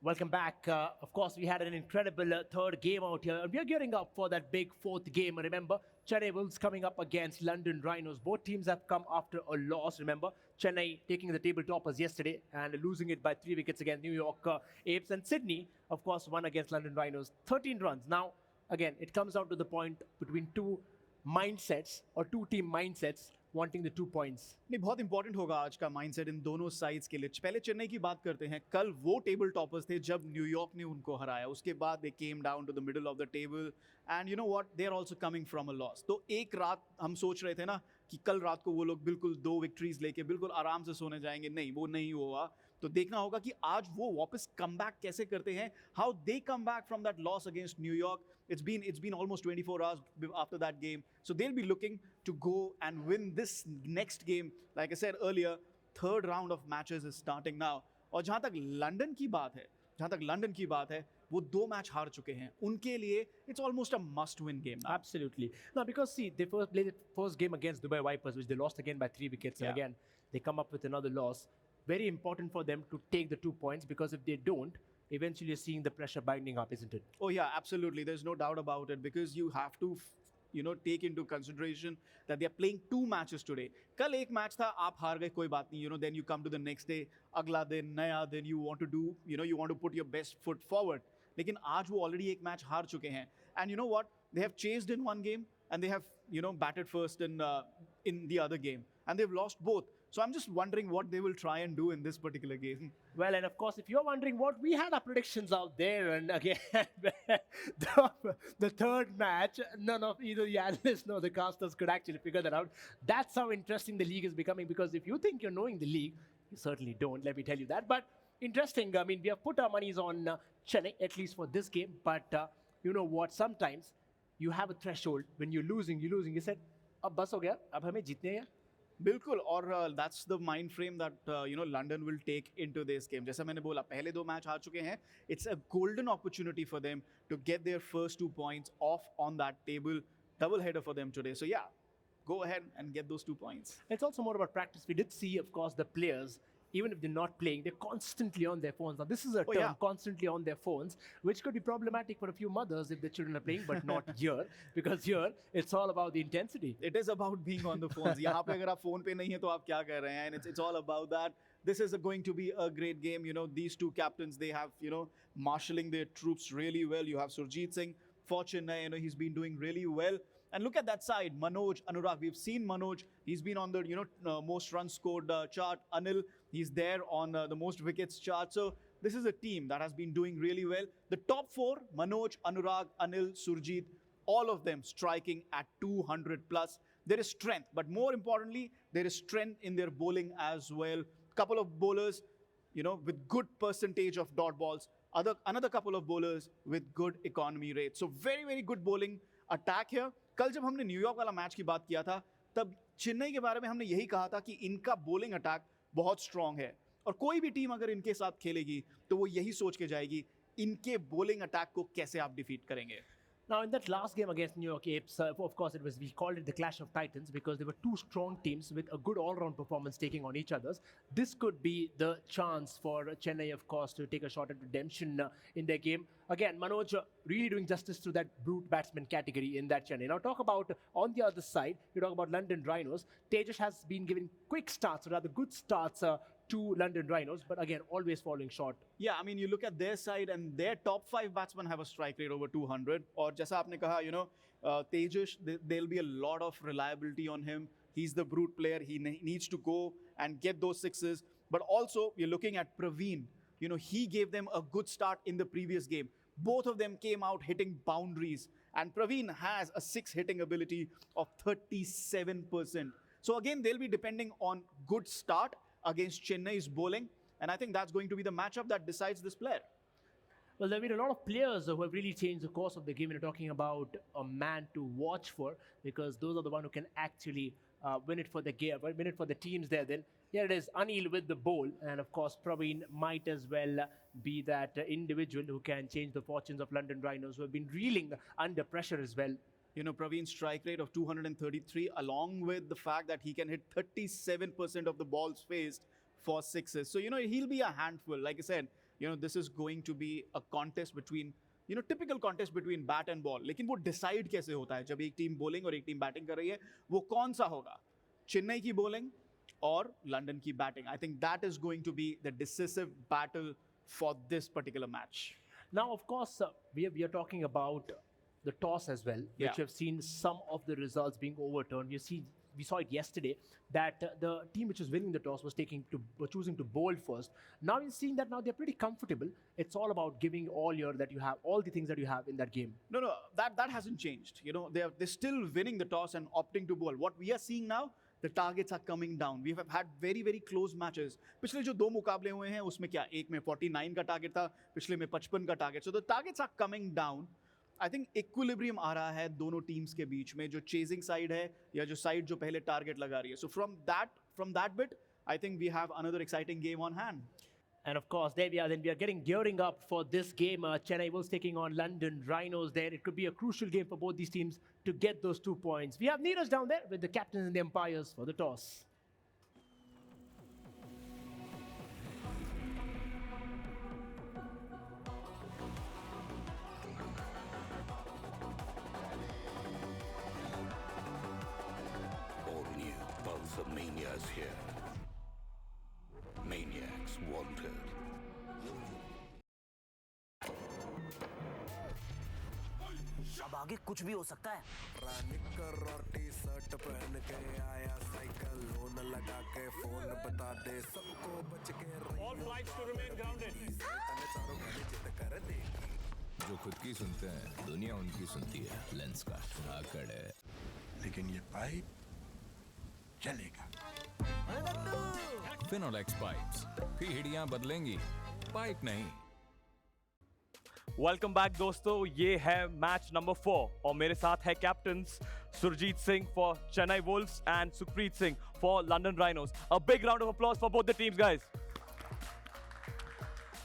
Welcome back. Of course, we had an incredible third game out here. We are gearing up for that big fourth game. Remember, Chennai Wolves coming up against London Rhinos. Both teams have come after a loss. Remember, Chennai taking the table toppers yesterday and losing it by 3 wickets against New York Apes. And Sydney, of course, won against London Rhinos, 13 runs. Now, again, it comes down to the point between two mindsets or two team mindsets wanting the 2 points. नहीं बहुत important होगा आज का mindset in दोनों sides के लिए. पहले चेन्नई की बात करते हैं. कल वो टेबल टॉपर्स थे जब न्यूयॉर्क ने उनको हराया. उसके बाद they came down to the middle of the table and you know what, they are also coming from a loss. तो एक रात हम सोच रहे थे ना कि कल रात को वो लोग बिल्कुल 2 विक्ट्रीज लेके बिल्कुल आराम से सोने जाएंगे. नहीं, वो नहीं हुआ. तो देखना होगा कि आज वो वापस कम बैक कैसे करते हैं. How they come back from that loss against New York. It's been almost 24 hours after that game. So they'll be looking to go and win this next game. Like I said earlier, third round of matches is starting now. और जहाँ तक London की बात है, वो 2 match हार चुके हैं. उनके लिए it's almost a must-win game now. Absolutely. No, because see, they played the first game against Dubai Vipers, which they lost again by 3 wickets. Yeah. And again, they come up with another loss. Very important for them to take the 2 points, because if they don't, eventually you're seeing the pressure binding up, isn't it? Oh yeah, absolutely. There's no doubt about it, because you have to take into consideration that they are playing 2 matches today. कल एक match था, आप हार गए, कोई बात नहीं. Then you come to the next day, अगला दिन नया दिन, you want to do, you want to put your best foot forward. लेकिन आज वो already एक मैच हार चुके हैं. And you know what? They have chased in one game and they have batted first in the other game, and they've lost both. So I'm just wondering what they will try and do in this particular game. Well, and of course, if you're wondering what, we had our predictions out there, and again, the third match, none of either the analysts nor the casters could actually figure that out. That's how interesting the league is becoming, because if you think you're knowing the league, you certainly don't, let me tell you that. But interesting, I mean, we have put our monies on Chennai, at least for this game, but you know what, sometimes you have a threshold. When you're losing, you said, ab bas ho gaya, ab hame jeetne hai. बिल्कुल. और that's the mind frame that London will take into this game. जैसा मैंने बोला, पहले 2 match हार चुके हैं. It's a golden opportunity for them to get their first 2 points off on that table. Double header for them today. So yeah, go ahead and get those 2 points. It's also more about practice. We did see, of course, the players, even if they're not playing, they're constantly on their phones. Now, this is a term, yeah. constantly on their phones, which could be problematic for a few mothers if their children are playing, but not here, because here, it's all about the intensity. It is about being on the phones. यहाँ पे अगर आप phone पे नहीं है तो आप क्या कर रहे हैं? And it's all about that. This is going to be a great game. These 2 captains, they have, marshalling their troops really well. You have Surjit Singh for Chennai. He's been doing really well. And look at that side, Manoj, Anurag. We've seen Manoj. He's been on the most runs scored chart. Anil, he's there on the most wickets chart. So this is a team that has been doing really well. The top 4, Manoj, Anurag, Anil, Surjit, all of them striking at 200 plus. There is strength, but more importantly, there is strength in their bowling as well. Couple of bowlers, with good percentage of dot balls. Another couple of bowlers with good economy rate. So very, very good bowling attack here. कल जब हमने New York वाला match की बात किया था, तब चेन्नई के बारे में हमने यही कहा था कि इनका बॉलिंग अटैक बहुत स्ट्रांग है, और कोई भी टीम अगर इनके साथ खेलेगी तो वो यही सोच के जाएगी इनके बॉलिंग अटैक को कैसे आप डिफीट करेंगे. Now, in that last game against New York Apes, of course, we called it the Clash of Titans, because there were 2 strong teams with a good all-round performance taking on each other's. This could be the chance for Chennai, of course, to take a shot at redemption in their game. Again, Manoj really doing justice to that brute batsman category in that Chennai. Now, talk about on the other side, you talk about London Rhinos. Tejas has been giving quick starts, or rather good starts, to London Rhinos, but again, always falling short. Yeah, I mean, you look at their side and their top 5 batsmen have a strike rate over 200. और जैसा आपने कहा, Tejas, there'll be a lot of reliability on him. He's the brute player. He needs to go and get those sixes. But also, you're looking at Praveen. He gave them a good start in the previous game. Both of them came out hitting boundaries. And Praveen has a 6 hitting ability of 37%. So again, they'll be depending on good start against Chennai's bowling, and I think that's going to be the matchup that decides this player. Well, there have been a lot of players who have really changed the course of the game. We're talking about a man to watch for, because those are the ones who can actually win it for the game, win it for the teams there. Then here it is, Anil with the bowl, and of course Praveen might as well be that individual who can change the fortunes of London Rhinos, who have been reeling under pressure as well. Praveen's strike rate of 233, along with the fact that he can hit 37% of the balls faced for sixes. So, he'll be a handful. Like I said, this is going to be a contest between, typical contest between bat and ball. लेकिन वो decide कैसे होता है जब एक team bowling और एक team batting कर रही है, वो कौन सा होगा? चेन्नई की bowling or London की batting? I think that is going to be the decisive battle for this particular match. Now, of course, we are talking about the toss as well, which we have seen some of the results being overturned. We saw it yesterday that the team which was winning the toss was choosing to bowl first. Now you're seeing that now they're pretty comfortable. It's all about giving all the things that you have in that game. No, that hasn't changed. They're still winning the toss and opting to bowl. What we are seeing now, the targets are coming down. We have had very, very close matches. पिछले जो 2 मुकाबले हुए हैं उसमें क्या एक में 49 का टारगेट था, पिछले में 55 का target. So the targets are coming down. I think equilibrium आ रहा है दोनों टीम्स के बीच में, जो chasing side है या जो side जो पहले target लगा रही है. So from that bit, I think we have another exciting game on hand. And of course, there we are. Then we are gearing up for this game. Chennai Wolves taking on London Rhinos. There, it could be a crucial game for both these teams to get those 2 points. We have Rhinos down there with the captains and the umpires for the toss. All new Pulse of Mania is here. Maniacs wanted. अब आगे कुछ भी हो सकता है. निकर और T-shirt पहन के आया साइकिल लोन लगा के फोन बता दे सबको बच के All flights to remain grounded. चारों घड़ी जिद कर देगी जो खुद की सुनते हैं दुनिया उनकी सुनती है. lenskart आकड़ है लेकिन ये पाइप चलेगा. finolex pipes पीढ़ियां बदलेंगी पाइप नहीं. वेलकम बैक दोस्तों, ये है मैच नंबर 4 और मेरे साथ है captains Surjit Singh for Chennai Wolves and Sukhpreet Singh for London Rhinos. A big round of applause for both the teams guys.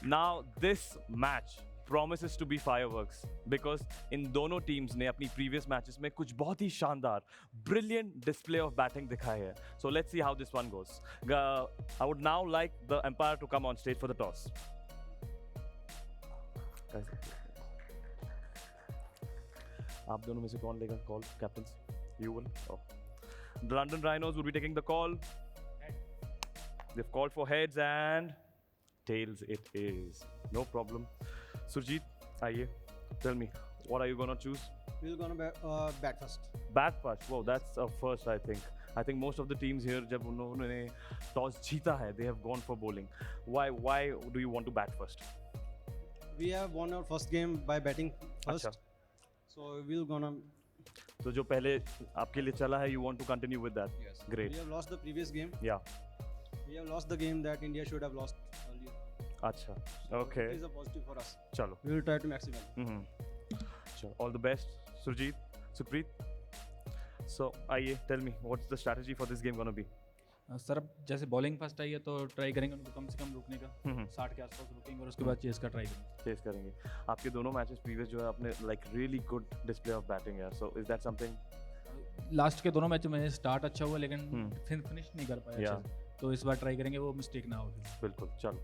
Now this match promises to be fireworks because इन दोनों टीम्स ने अपनी प्रीवियस मैचेस में कुछ बहुत ही शानदार brilliant display of batting दिखाए है. So let's see how this one goes. I would now like the umpire to come on stage for the toss. आप दोनों में से कौन लेगा call? Captains, you will. Oh. The London Rhinos will be taking the call. They've called for heads and tails it is. No problem. Surjit, आइए. Tell me, what are you gonna choose? We're gonna bat first. Bat first. Wow, that's a first, I think. I think most of the teams here, जब उन्होंने toss जीता है, they have gone for bowling. Why do you want to bat first? We have won our first game by batting first. अच्छा. So we're gonna. तो जो पहले आपके लिए चला है, you want to continue with that? Yes. Great. We have lost the previous game. Yeah. We have lost the game that India should have lost earlier. अच्छा. So Okay. It is a positive for us. चलो. We will try to maximize. Sure. All the best, Surjit, Sukhpreet. So, आइए, tell me, what's the strategy for this game gonna be? Sir अब जैसे bowling first आई है तो try करेंगे उनको कम से कम रुकने का. 60 के आसपास रुकेंगे और उसके बाद चेस का ट्राई करेंगे. चेस करेंगे. आपके दोनों मैचेस प्रीवियस जो है आपने like really good display of batting है. So is that something? Last के दोनों मैच में स्टार्ट अच्छा हुआ लेकिन फिनिश नहीं कर पाया अच्छे से. तो इस बार ट्राई करेंगे वो मिस्टेक ना हो. बिल्कुल. चलो,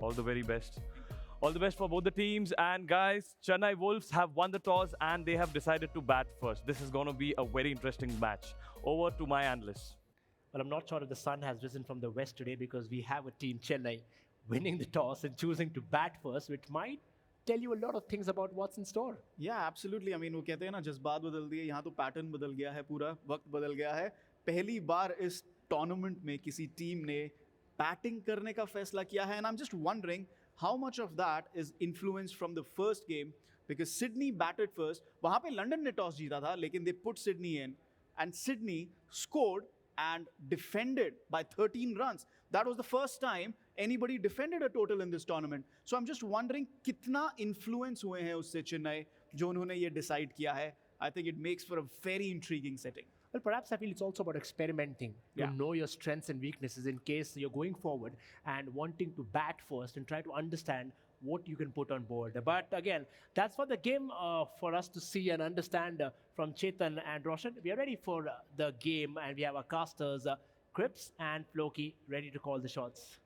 all the very best. All the best for both the teams. And guys, Chennai Wolves have won the toss and they have decided to bat first. This is going to be a very interesting match. Over to my analysts. Well, I'm not sure if the sun has risen from the west today because we have a team Chennai winning the toss and choosing to bat first, which might tell you a lot of things about what's in store. Yeah, absolutely. I mean, वो कहते हैं ना जज्बात बदल दिए, यहाँ तो pattern बदल गया है, पूरा वक्त बदल गया है. पहली बार इस टूर्नामेंट में किसी टीम ने बैटिंग करने का फैसला किया है. And I'm just wondering how much of that is influenced from the first game because Sydney batted first. वहाँ पे लंदन ने टॉस जीता था लेकिन they put Sydney in and Sydney scored and defended by 13 runs. That was the first time anybody defended a total in this tournament. So I'm just wondering कितना influence हुए हैं उससे चेन्नई जो उन्होंने ये decide किया है. I think it makes for a very intriguing setting. Well, perhaps I feel it's also about experimenting to know your strengths and weaknesses in case you're going forward and wanting to bat first and try to understand what you can put on board. But again, that's for the game for us to see and understand from Chetan and Roshan. We are ready for the game and we have our casters, Crips and Floki, ready to call the shots.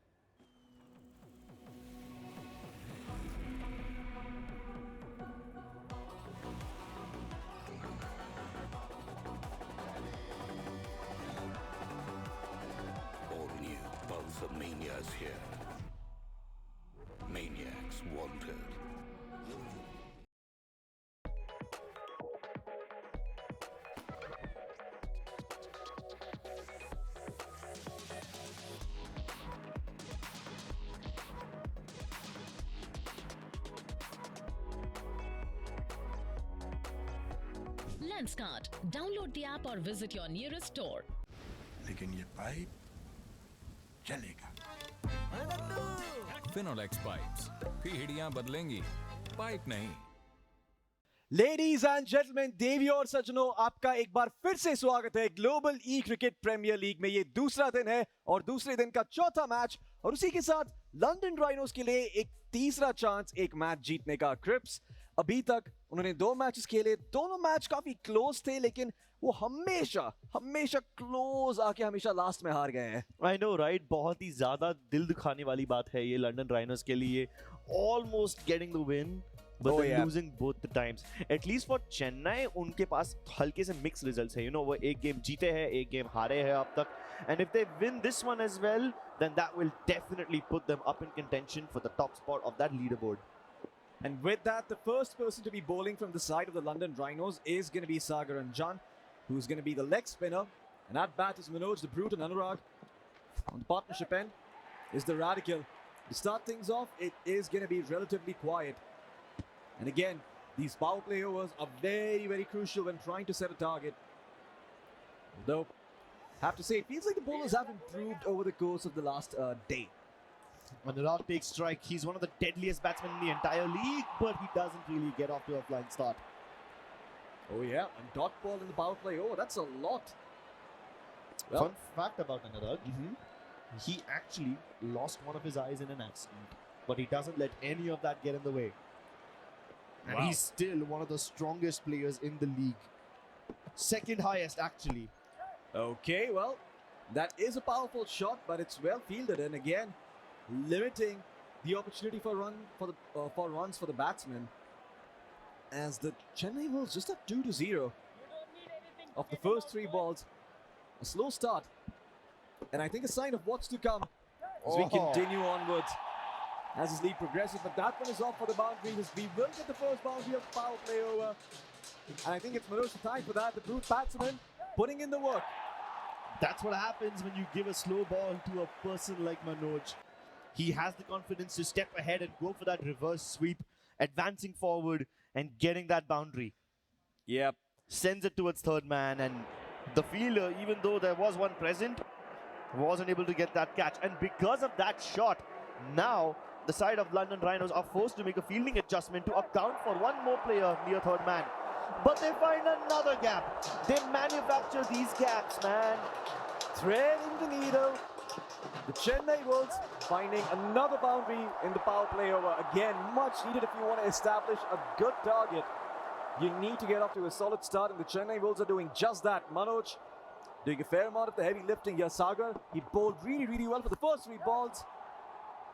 lenskart. Download the app or visit your nearest store. लेकिन ये pipe चलेगा। Finolex pipes, पीढ़ियां बदलेंगी, pipe नहीं। Ladies and gentleman, देवियों और सज्जनों, आपका एक बार फिर से स्वागत है global e cricket premier league में। ये दूसरा दिन है और दूसरे दिन का चौथा मैच, और उसी के साथ लंदन राइनोस के लिए एक तीसरा चांस एक मैच जीतने का। क्रिप्स अभी तक उन्होंने 2 मैचेस खेले, दोनों मैच काफी क्लोज थे, लेकिन वो हमेशा क्लोज आके हमेशा लास्ट में हार गए हैं। आई नो राइट, बहुत ही ज्यादा दिल दुखाने वाली बात है ये लंदन राइनोस के लिए। Almost getting the win but they're losing both the times. At least for Chennai, उनके पास हल्के से mixed results है। You know, वो एक गेम जीते हैं, एक गेम हारे हैं अब तक। And if they win this one as well, then that will definitely put them up in contention for the top spot of that leaderboard. And with that, the first person to be bowling from the side of the London Rhinos is going to be Sagar Anjan, who's going to be the leg spinner. And at bat is Manoj, the brute, and Anurag. On the partnership end is the Radical. To start things off, it is going to be relatively quiet. And again, these power play overs are very crucial when trying to set a target. Although, have to say, it feels like the bowlers have improved over the course of the last day. Anurag takes strike. He's one of the deadliest batsmen in the entire league, but he doesn't really get off to a flying start. Oh yeah, and dot ball in the power play. Oh, that's a lot. Well, Fun fact about Anurag, he actually lost one of his eyes in an accident, but he doesn't let any of that get in the way. And he's still one of the strongest players in the league. Second highest, actually. Okay, well, that is a powerful shot, but it's well fielded, and again, limiting the opportunity for runs for the batsman. As the Chennai Wolves just up 2-0 of the first 3 balls. A slow start, and I think a sign of what's to come as we continue onwards. As his lead progresses, but that one is off for the boundary. We will get the first boundary of power play over. And I think it's Manoj time for that. The brute batsman putting in the work. That's what happens when you give a slow ball to a person like Manoj. He has the confidence to step ahead and go for that reverse sweep, advancing forward and getting that boundary. Yep. Sends it towards third man, and the fielder, even though there was one present, wasn't able to get that catch. And because of that shot, now the side of London Rhinos are forced to make a fielding adjustment to account for one more player near third man. But they find another gap. They manufacture these gaps, man. Threading the needle. The Chennai Wolves finding another boundary in the power play over. Again, much needed if you want to establish a good target. You need to get off to a solid start, and the Chennai Wolves are doing just that. Manoj doing a fair amount of the heavy lifting here. Sagar, he bowled really well for the first 3 balls.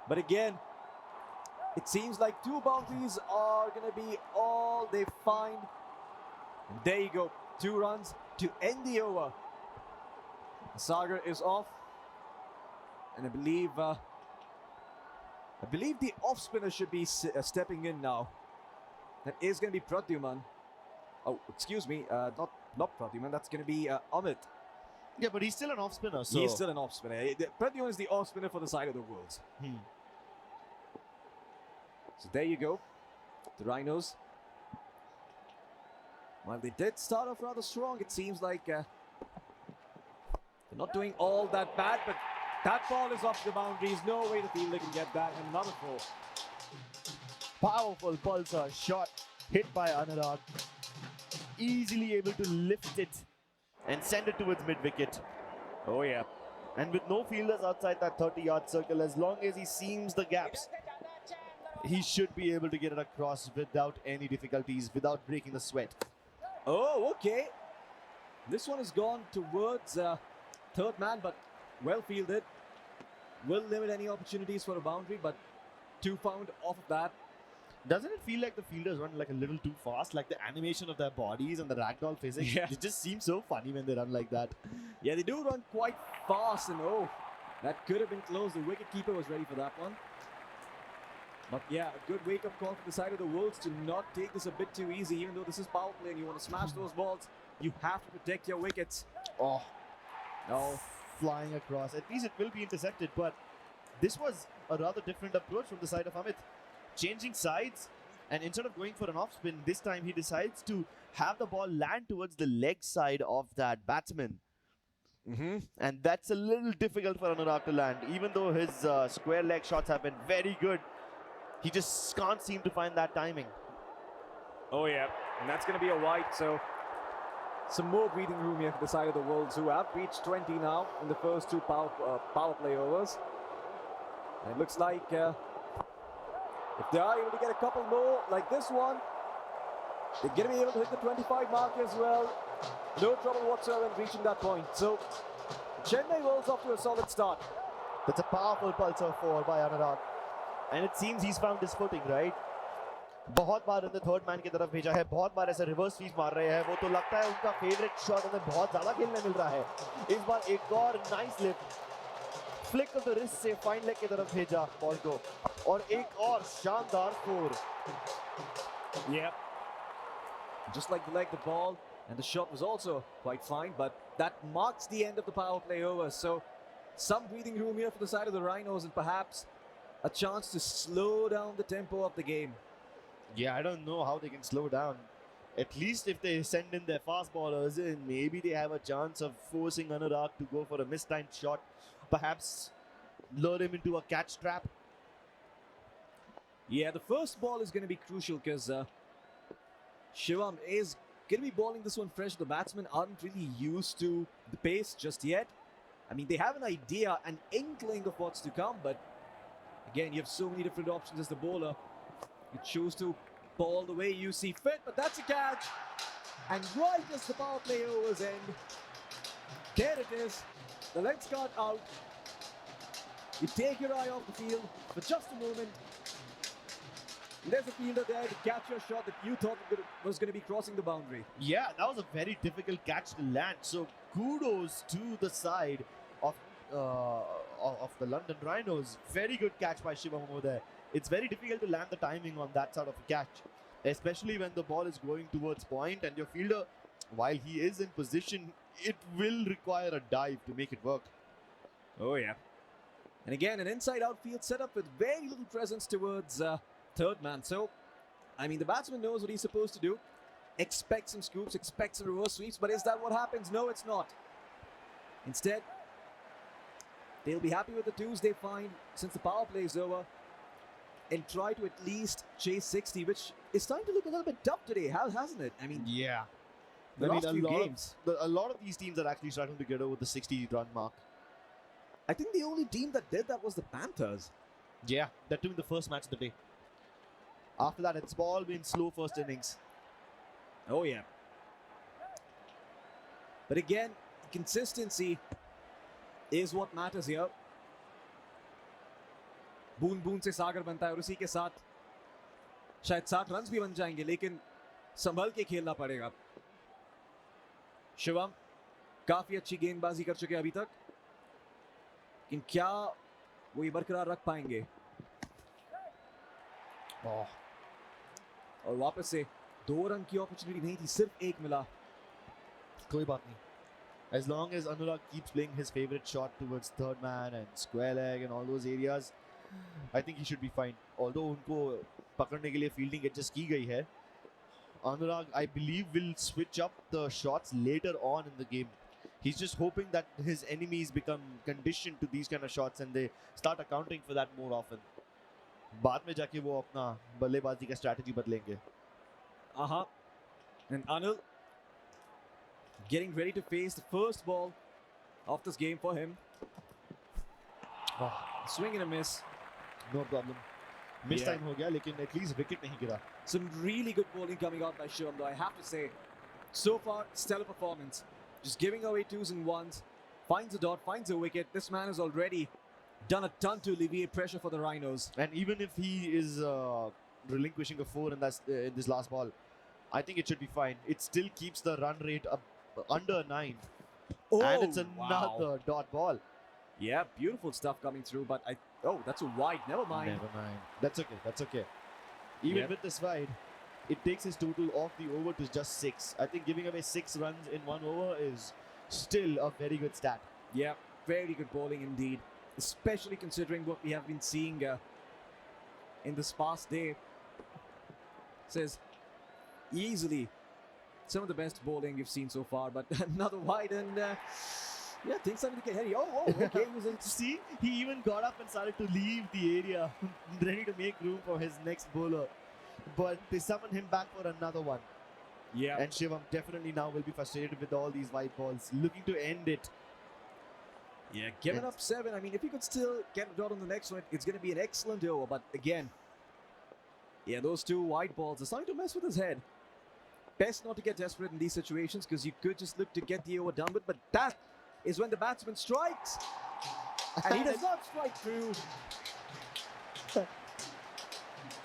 But again, it seems like 2 boundaries are going to be all they find. And there you go, 2 runs to end the over. Sagar is off. And I believe the off spinner should be stepping in now. That is going to be Pradyuman. Oh, excuse me, not Pradyuman, that's going to be Amit. Yeah, but he's still an off spinner. So He's still an off spinner. Pradyuman is the off spinner for the side of the Wolves. So there you go, the Rhinos. While they did start off rather strong, it seems like they're not doing all that bad, but that ball is off the boundaries. No way the fielder can get that. And another 4. powerful pulsar shot hit by Anurag. Easily able to lift it and send it towards mid-wicket. Oh yeah. And with no fielders outside that 30-yard circle, as long as he seams the gaps, he should be able to get it across without any difficulties, without breaking the sweat. Oh, okay. This one has gone towards third man, but well fielded. Will limit any opportunities for a boundary, but 2 found off of that. Doesn't it feel like the fielders run like a little too fast? Like the animation of their bodies and the ragdoll physics? Yeah. It just seems so funny when they run like that. Yeah, they do run quite fast, and oh, that could have been close. The wicketkeeper was ready for that one. But yeah, a good wake-up call for the side of the Wolves to not take this a bit too easy. Even though this is power play and you want to smash those balls, you have to protect your wickets. Oh, no. Flying across. At least it will be intercepted, but this was a rather different approach from the side of Amit. Changing sides, And instead of going for an off spin, this time he decides to have the ball land towards the leg side of that batsman. And that's a little difficult for Anurag to land. Even though his square leg shots have been very good, he just can't seem to find that timing. Oh yeah, and that's going to be a wide, so some more breathing room here for the side of the Wolves, who have reached 20 now in the first two power play overs. And it looks like if they are able to get a couple more like this one, they're going to be able to hit the 25 mark as well. No trouble whatsoever in reaching that point. So Chennai Wolves off to a solid start. That's a powerful pulsar 4 by Anurag. And it seems he's found his footing, right? बहुत बार in the third man की तरफ भेजा है, बहुत बार ऐसे reverse sweep मार रहे हैं, वो तो लगता है उनका favorite shot उन्हें बहुत ज़्यादा खेलने मिल रहा है. इस बार एक और nice lift, flick of the wrist से fine leg की तरफ भेजा ball को, और एक और शानदार 4. Yeah. Just like the leg, the ball, and the shot was also quite fine, but that marks the end of the power play over. So some breathing room here for the side of the Rhinos, and perhaps a chance to slow down the tempo of the game. Yeah, I don't know how they can slow down. At least if they send in their fast bowlers in, maybe they have a chance of forcing Anurag to go for a mistimed shot. Perhaps lure him into a catch trap. Yeah, the first ball is going to be crucial because Shivam is going to be bowling this one fresh. The batsmen aren't really used to the pace just yet. I mean, they have an idea, an inkling of what's to come, but again, you have so many different options as the bowler. You choose to bowl the way you see fit, but that's a catch. And right as the power play overs end, there it is, the lenskart out. You take your eye off the field for just a moment. There's a fielder there to catch your shot that you thought was going to be crossing the boundary. Yeah, that was a very difficult catch to land. So kudos to the side of the London Rhinos. Very good catch by Shivam over there. It's very difficult to land the timing on that sort of a catch, especially when the ball is going towards point and your fielder, while he is in position, it will require a dive to make it work. Oh yeah. And again, an inside outfield setup with very little presence towards third man. So, I mean, the batsman knows what he's supposed to do. Expect some scoops, expect some reverse sweeps, but is that what happens? No, it's not. Instead, they'll be happy with the twos they find since the power play is over and try to at least chase 60, which is starting to look a little bit tough today, hasn't it? I mean, yeah. The last few games. A lot of these teams are actually starting to get over the 60-run mark. I think the only team that did that was the Panthers. Yeah, that too in the first match of the day. After that, it's all been slow first innings. Oh, yeah. But again, consistency is what matters here. बूंद बूंद से सागर बनता है और उसी के साथ शायद 60 रन्स भी बन जाएंगे, लेकिन संभल के खेलना पड़ेगा. शिवम काफी अच्छी गेंदबाजी कर चुके हैं अभी तक, लेकिन क्या वो ये बरकरार रख पाएंगे? और वापस से 2 रन की अपॉर्चुनिटी नहीं थी, सिर्फ 1 मिला. कोई बात नहीं. As long as Anurag keeps playing his favorite shot towards third man and square leg and all those areas, I think he should be fine. Although उनको पकड़ने के लिए fielding adjust की गई है, Anurag, I believe, will switch up the shots later on in the game. He's just hoping that his enemies become conditioned to these kind of shots and they start accounting for that more often. बाद में जाके वो अपना बल्लेबाजी का strategy बदलेंगे. And Anil getting ready to face the first ball of this game for him. Swing and a miss. No problem. Miss time हो गया, लेकिन at least wicket नहीं गिरा. Some really good bowling coming out by Shivam, though, I have to say. So far, stellar performance. Just giving away 2s and 1s. Finds a dot, finds a wicket. This man has already done a ton to alleviate pressure for the Rhinos. And even if he is relinquishing a 4 in this last ball, I think it should be fine. It still keeps the run rate up under 9. Oh, and it's another dot ball. Yeah, beautiful stuff coming through, but oh, that's a wide. Never mind. Never mind. That's okay. That's okay. Even with this wide, it takes his total off the over to just 6. I think giving away 6 runs in 1 over is still a very good stat. Yeah, very good bowling indeed. Especially considering what we have been seeing in this past day. says easily some of the best bowling you've seen so far, but another wide and yeah, things started to get heavy. Oh, okay. See, he even got up and started to leave the area, ready to make room for his next bowler. But they summoned him back for another one. Yeah. And Shivam definitely now will be frustrated with all these white balls, looking to end it. Yeah, giving up 7. I mean, if he could still get a dot on the next one, it's going to be an excellent over. But again, yeah, those 2 white balls are starting to mess with his head. Best not to get desperate in these situations because you could just look to get the over done with. But that is when the batsman strikes. And he does not strike through.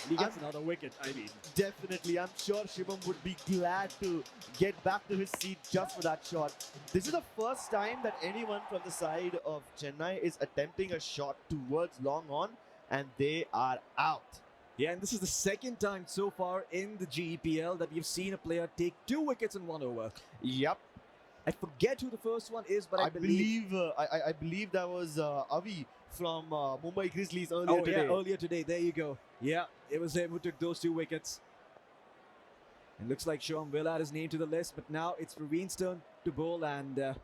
He gets another wicket, I mean. Definitely, I'm sure Shivam would be glad to get back to his seat just for that shot. This is the first time that anyone from the side of Chennai is attempting a shot towards long on, and they are out. Yeah, and this is the second time so far in the GEPL that we've seen a player take 2 wickets in 1 over. Yep. I forget who the first one is, but I believe I believe that was Avi from Mumbaigrizzlies earlier today. Yeah, earlier today. There you go. Yeah, it was him who took those 2 wickets. It looks like Shivam will add his name to the list, but now it's Raveen's turn to bowl, and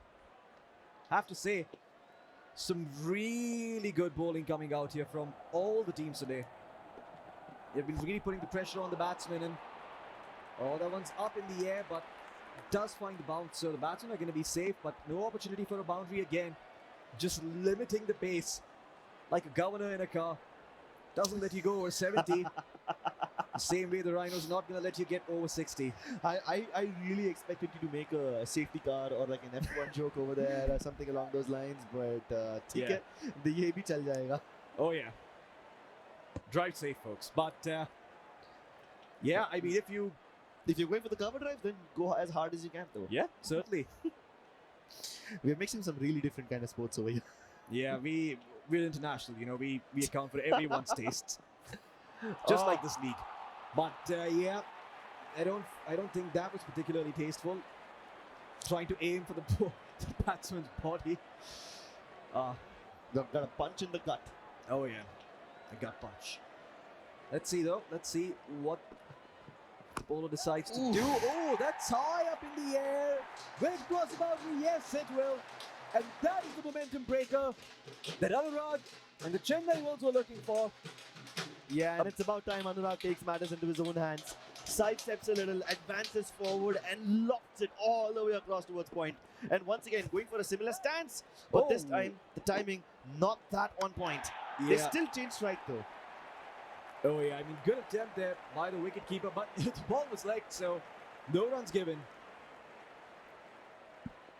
have to say, some really good bowling coming out here from all the teams today. They've been really putting the pressure on the batsmen, and that one's up in the air, but does find the bounce, so the batsmen are going to be safe, but no opportunity for a boundary again. Just limiting the pace like a governor in a car. Doesn't let you go over 70. The same way the Rhinos are not going to let you get over 60. I really expected you to make a safety car or like an F1 joke over there or something along those lines, but Yeah. ye bhi chal jayega. Oh yeah. Drive safe, folks. But yeah, I mean, if you're going for the cover drive, then go as hard as you can, though. Yeah, certainly. We're mixing some really different kind of sports over here. Yeah, we're international. You know, we account for everyone's tastes, just like this league. But yeah, I don't think that was particularly tasteful. Trying to aim for the batsman's body. Got a punch in the gut. Oh yeah, a gut punch. Let's see though. Let's see what the bowler decides to do. Oh, that's high up in the air. Will it cross the boundary? Yes, it will. And that is the momentum breaker that Anurag and the Chennai Wolves were looking for. Yeah, and it's about time Anurag takes matters into his own hands. Sidesteps a little, advances forward, and lofts it all the way across towards point. And once again, going for a similar stance, but this time, the timing not that on point. Yeah. They still change strike though. Oh yeah, I mean, good attempt there by the wicketkeeper, but the ball was legged, so no runs given.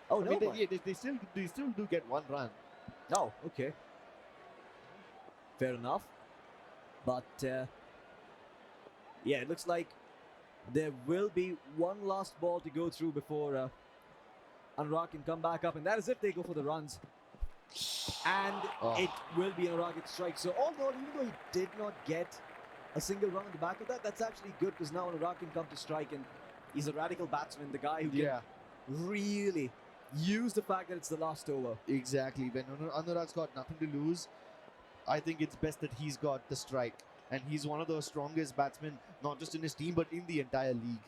Oh, I no, mean, they still do get 1 run. Oh, okay. Fair enough. But yeah, it looks like there will be one last ball to go through before Anurag can come back up, and that is if they go for the runs. And it will be Anurag's strike. So all in all, even though he did not get a single run on the back of that, that's actually good because now Anurag can come to strike, and he's a radical batsman, the guy who can really use the fact that it's the last over. Exactly. When Anurag's got nothing to lose, I think it's best that he's got the strike. And he's one of the strongest batsmen, not just in his team, but in the entire league.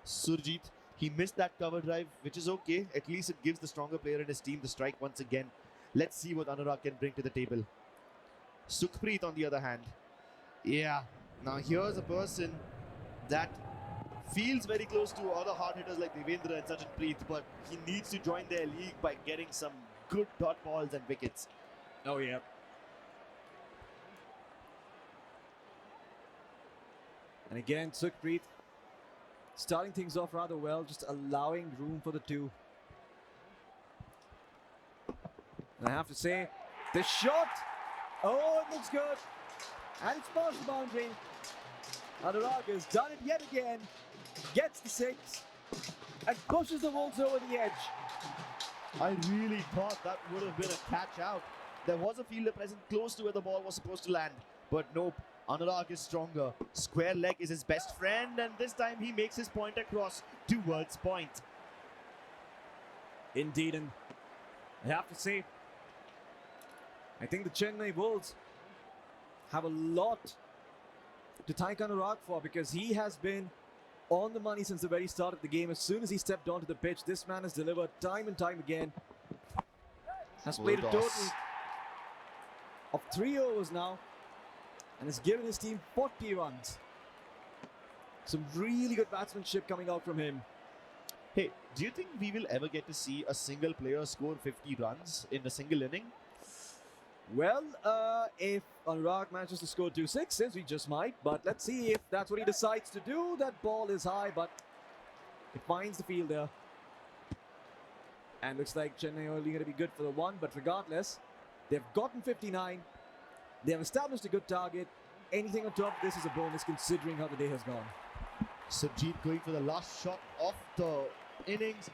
Surjit, he missed that cover drive, which is okay. At least it gives the stronger player in his team the strike once again. Let's see what Anurag can bring to the table. Sukhpreet, on the other hand. Yeah, now here's a person that feels very close to other hard hitters like Devendra and Sachin Preet, but he needs to join their league by getting some good dot balls and wickets. Oh, yeah. And again, Sukhpreet starting things off rather well, just allowing room for the 2. And I have to say, the shot, oh, it looks good. And it's past the boundary. Anurag has done it yet again, gets the 6, and pushes the Wolves over the edge. I really thought that would have been a catch out. There was a fielder present close to where the ball was supposed to land, but nope. Anurag is stronger. Square leg is his best friend, and this time he makes his point across towards point. Indeed, and I have to say, I think the Chennai Wolves have a lot to thank Anurag for, because he has been on the money since the very start of the game. As soon as he stepped onto the pitch, this man has delivered time and time again. Has played a total of 3 overs now and has given his team 40 runs. Some really good batsmanship coming out from him. Hey, do you think we will ever get to see a single player score 50 runs in a single inning? Well, if Anurag manages to score 2 sixes, we just might. But let's see if that's what he decides to do. That ball is high, but it finds the fielder. And looks like Chennai are only going to be good for the one. But regardless, they've gotten 59. They have established a good target. Anything on top of this is a bonus considering how the day has gone. Surjit going for the last shot of the innings.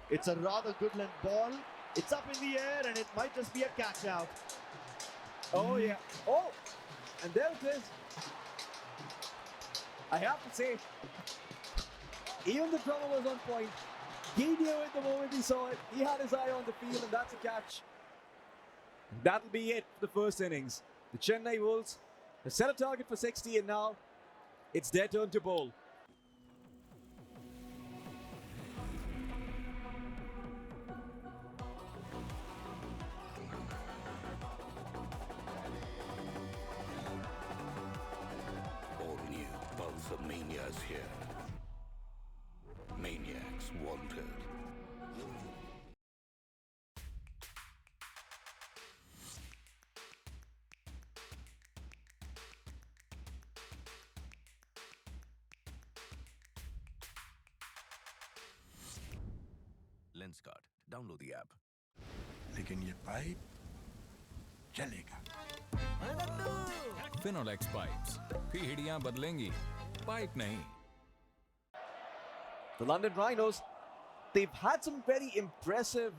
It's a rather good length ball. It's up in the air and it might just be a catch out. Oh yeah. Oh! And there it is. I have to say, even the drummer was on point. He knew it the moment he saw it. He had his eye on the field and that's a catch. That'll be it for the first innings. The Chennai Wolves have set a target for 60 and now it's their turn to bowl. All new Pulsar Mania's here. Maniacs wanted. lenskart. Download the app. लेकिन ये pipe चलेगा. finolex pipes. पीढ़ियां बदलेंगी, pipe नहीं. The London Rhinos, they've had some very impressive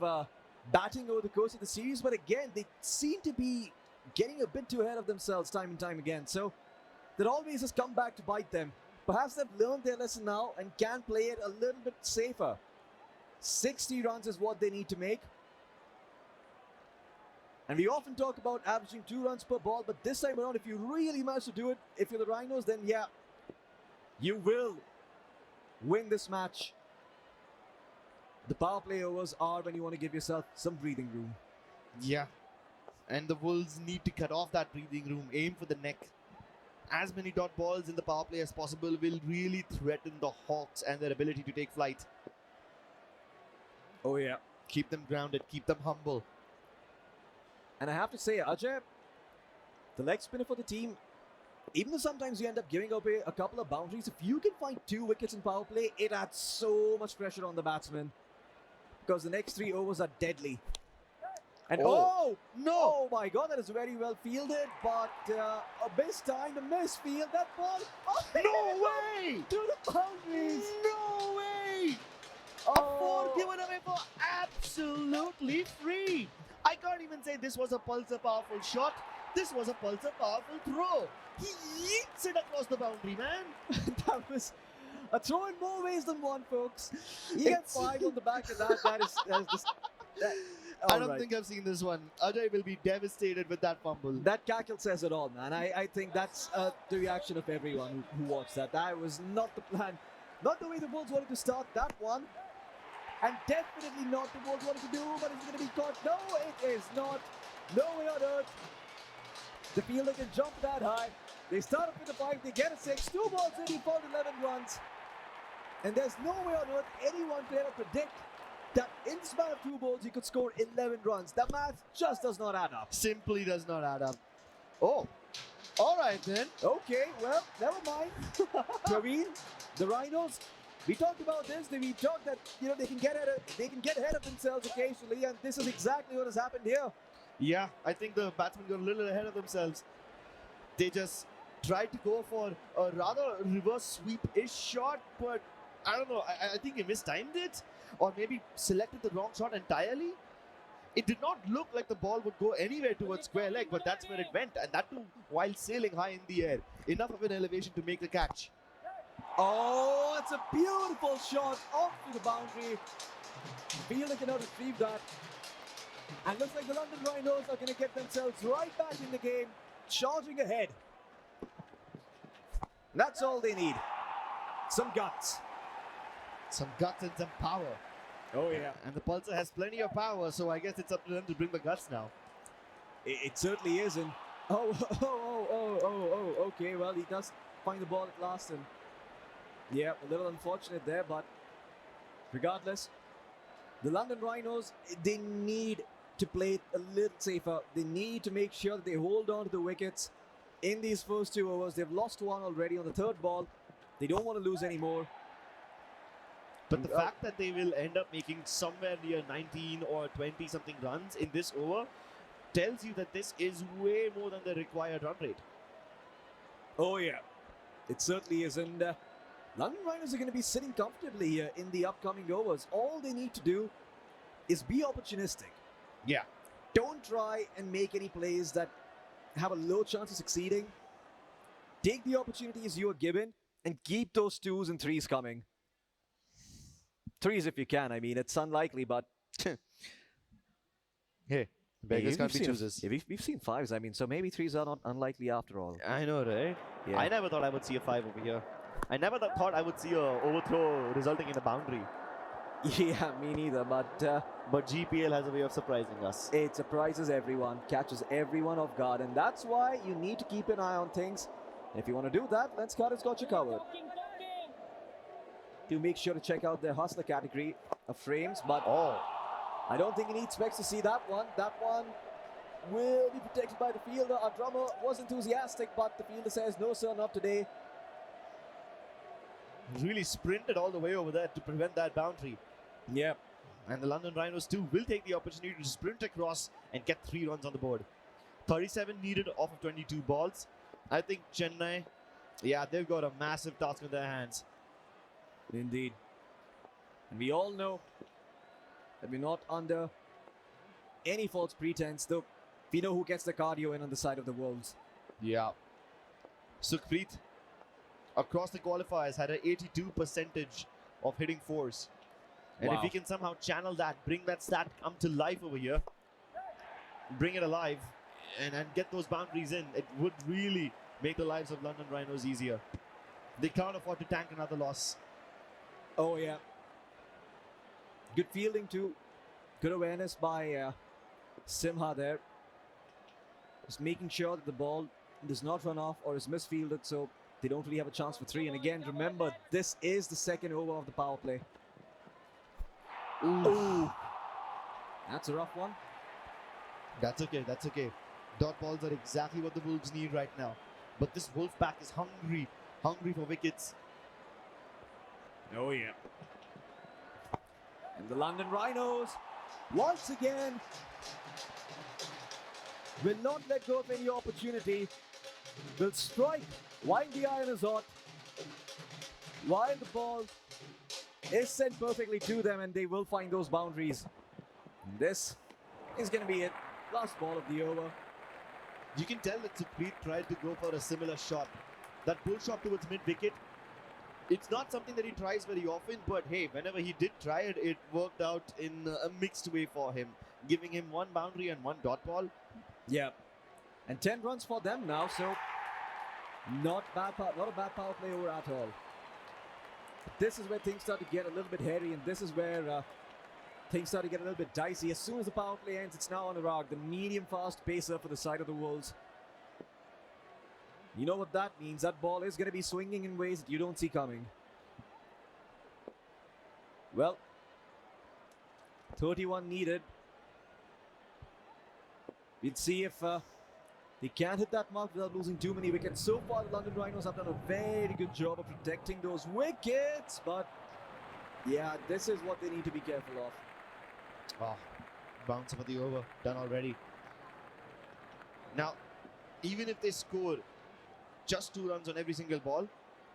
batting over the course of the series, but again, they seem to be getting a bit too ahead of themselves time and time again. So that always has come back to bite them. Perhaps they've learned their lesson now and can play it a little bit safer. 60 runs is what they need to make. And we often talk about averaging 2 runs per ball, but this time around, if you really manage to do it, if you're the Rhinos, then yeah, you will win this match. The power play overs are when you want to give yourself some breathing room. Yeah. And the Wolves need to cut off that breathing room, aim for the neck. As many dot balls in the power play as possible will really threaten the Hawks and their ability to take flight. Oh yeah. Keep them grounded, keep them humble. And I have to say, Ajay, the leg spinner for the team, even though sometimes you end up giving away a couple of boundaries, if you can find 2 wickets in power play, it adds so much pressure on the batsman. Because the next 3 overs are deadly. And oh no! Oh my god, that is very well fielded, but a mistimed, a misfield, that ball. Oh, no way! To the boundaries! No way! A 4 given away for absolutely free. I can't even say this was a Pulsar powerful shot. This was a Pulsar powerful throw. He yeets it across the boundary, man. That was a throw in more ways than one, folks. He gets 5 on the back of that. That is just... I don't think I've seen this one. Ajay will be devastated with that fumble. That cackle says it all, man. I think that's the reaction of everyone who watched that. That was not the plan. Not the way the Wolves wanted to start that one. And definitely not the Wolves wanted to do, but it's going to be caught. No, it is not. No way on earth. The fielder can jump that high. They start up with a 5, they get a 6. 2 balls in, he found 11 runs. And there's no way on earth anyone could ever predict that in the span of 2 balls, he could score 11 runs. The math just does not add up. Simply does not add up. Oh, all right then. Okay, well, never mind. Praveen, the Rhinos, we talked about this. We talked that they can get ahead of themselves occasionally, and this is exactly what has happened here. Yeah, I think the batsmen got a little ahead of themselves. They just tried to go for a rather reverse sweep-ish shot, but I don't know. I think he mistimed it, or maybe selected the wrong shot entirely. It did not look like the ball would go anywhere towards square leg, but that's where it went, and that too while sailing high in the air. Enough of an elevation to make the catch. Oh, it's a beautiful shot off to the boundary. Fielder cannot retrieve that. And looks like the London Rhinos are going to get themselves right back in the game, charging ahead. That's all they need. Some guts. Some guts and some power. Oh yeah. And the Pulsar has plenty of power, so I guess it's up to them to bring the guts now. It certainly is. And okay. Well, he does find the ball at last, and yeah, a little unfortunate there, but regardless, the London Rhinos, they need to play it a little safer. They need to make sure that they hold on to the wickets in these first 2 overs. They've lost one already on the 3rd ball. They don't want to lose any more. But the fact that they will end up making somewhere near 19 or 20 something runs in this over tells you that this is way more than the required run rate. Oh yeah, it certainly is. And London Rhinos are going to be sitting comfortably here in the upcoming overs. All they need to do is be opportunistic. Yeah. Don't try and make any plays that have a low chance of succeeding. Take the opportunities you are given and keep those 2s and 3s coming. 3s if you can. I mean, it's unlikely, but hey, beggars can't be choosers. Yeah, we've seen 5s. I mean, so maybe 3s are not unlikely after all. I know, right? Yeah. I never thought I would see a 5 over here. I never thought I would see a overthrow resulting in a boundary. Yeah, me neither, but GPL has a way of surprising us. It surprises everyone, catches everyone off guard, and that's why you need to keep an eye on things. If you want to do that, lenskart has got you covered. Do make sure to check out their hustler category of frames, but I don't think he expects to see that one. That one will be protected by the fielder. Our drummer was enthusiastic, but the fielder says, no sir, not today. Really sprinted all the way over there to prevent that boundary. Yeah. And the London Rhinos too will take the opportunity to sprint across and get 3 runs on the board. 37 needed off of 22 balls. I think Chennai, yeah, they've got a massive task in their hands. Indeed. And we all know that we're not under any false pretense, though we know who gets the cardio in on the side of the Wolves. Yeah. Sukhpreet, across the qualifiers, had an 82% of hitting 4s. And if he can somehow channel that, bring that stat come to life over here, bring it alive, and get those boundaries in, it would really make the lives of London Rhinos easier. They can't afford to tank another loss. Oh, yeah. Good fielding too. Good awareness by Simha there. Just making sure that the ball does not run off or is misfielded, so they don't really have a chance for 3. And again, remember, this is the 2nd over of the power play. Ooh. That's a rough one. That's okay, that's okay. Dot balls are exactly what the Wolves need right now. But this Wolf pack is hungry for wickets. Oh, yeah. And the London Rhinos, once again, will not let go of any opportunity. Will strike while the iron is hot, while the ball is sent perfectly to them, and they will find those boundaries. And this is going to be it. Last ball of the over. You can tell that Sukhpreet tried to go for a similar shot. That pull shot towards mid-wicket, it's not something that he tries very often, but hey, whenever he did try it, it worked out in a mixed way for him, giving him 1 boundary and 1 dot ball. Yeah. And 10 runs for them now, so not a bad power play over at all. This is where things start to get a little bit hairy, and this is where things start to get a little bit dicey. As soon as the power play ends, it's now on Anurag, the medium-fast pacer for the side of the Wolves. You know what that means. That ball is going to be swinging in ways that you don't see coming. Well, 31 needed. We'll see if they can hit that mark without losing too many wickets. So far, the London Rhinos have done a very good job of protecting those wickets. But, yeah, this is what they need to be careful of. Oh, bounce for the over, done already. Now, even if they score just 2 runs on every single ball,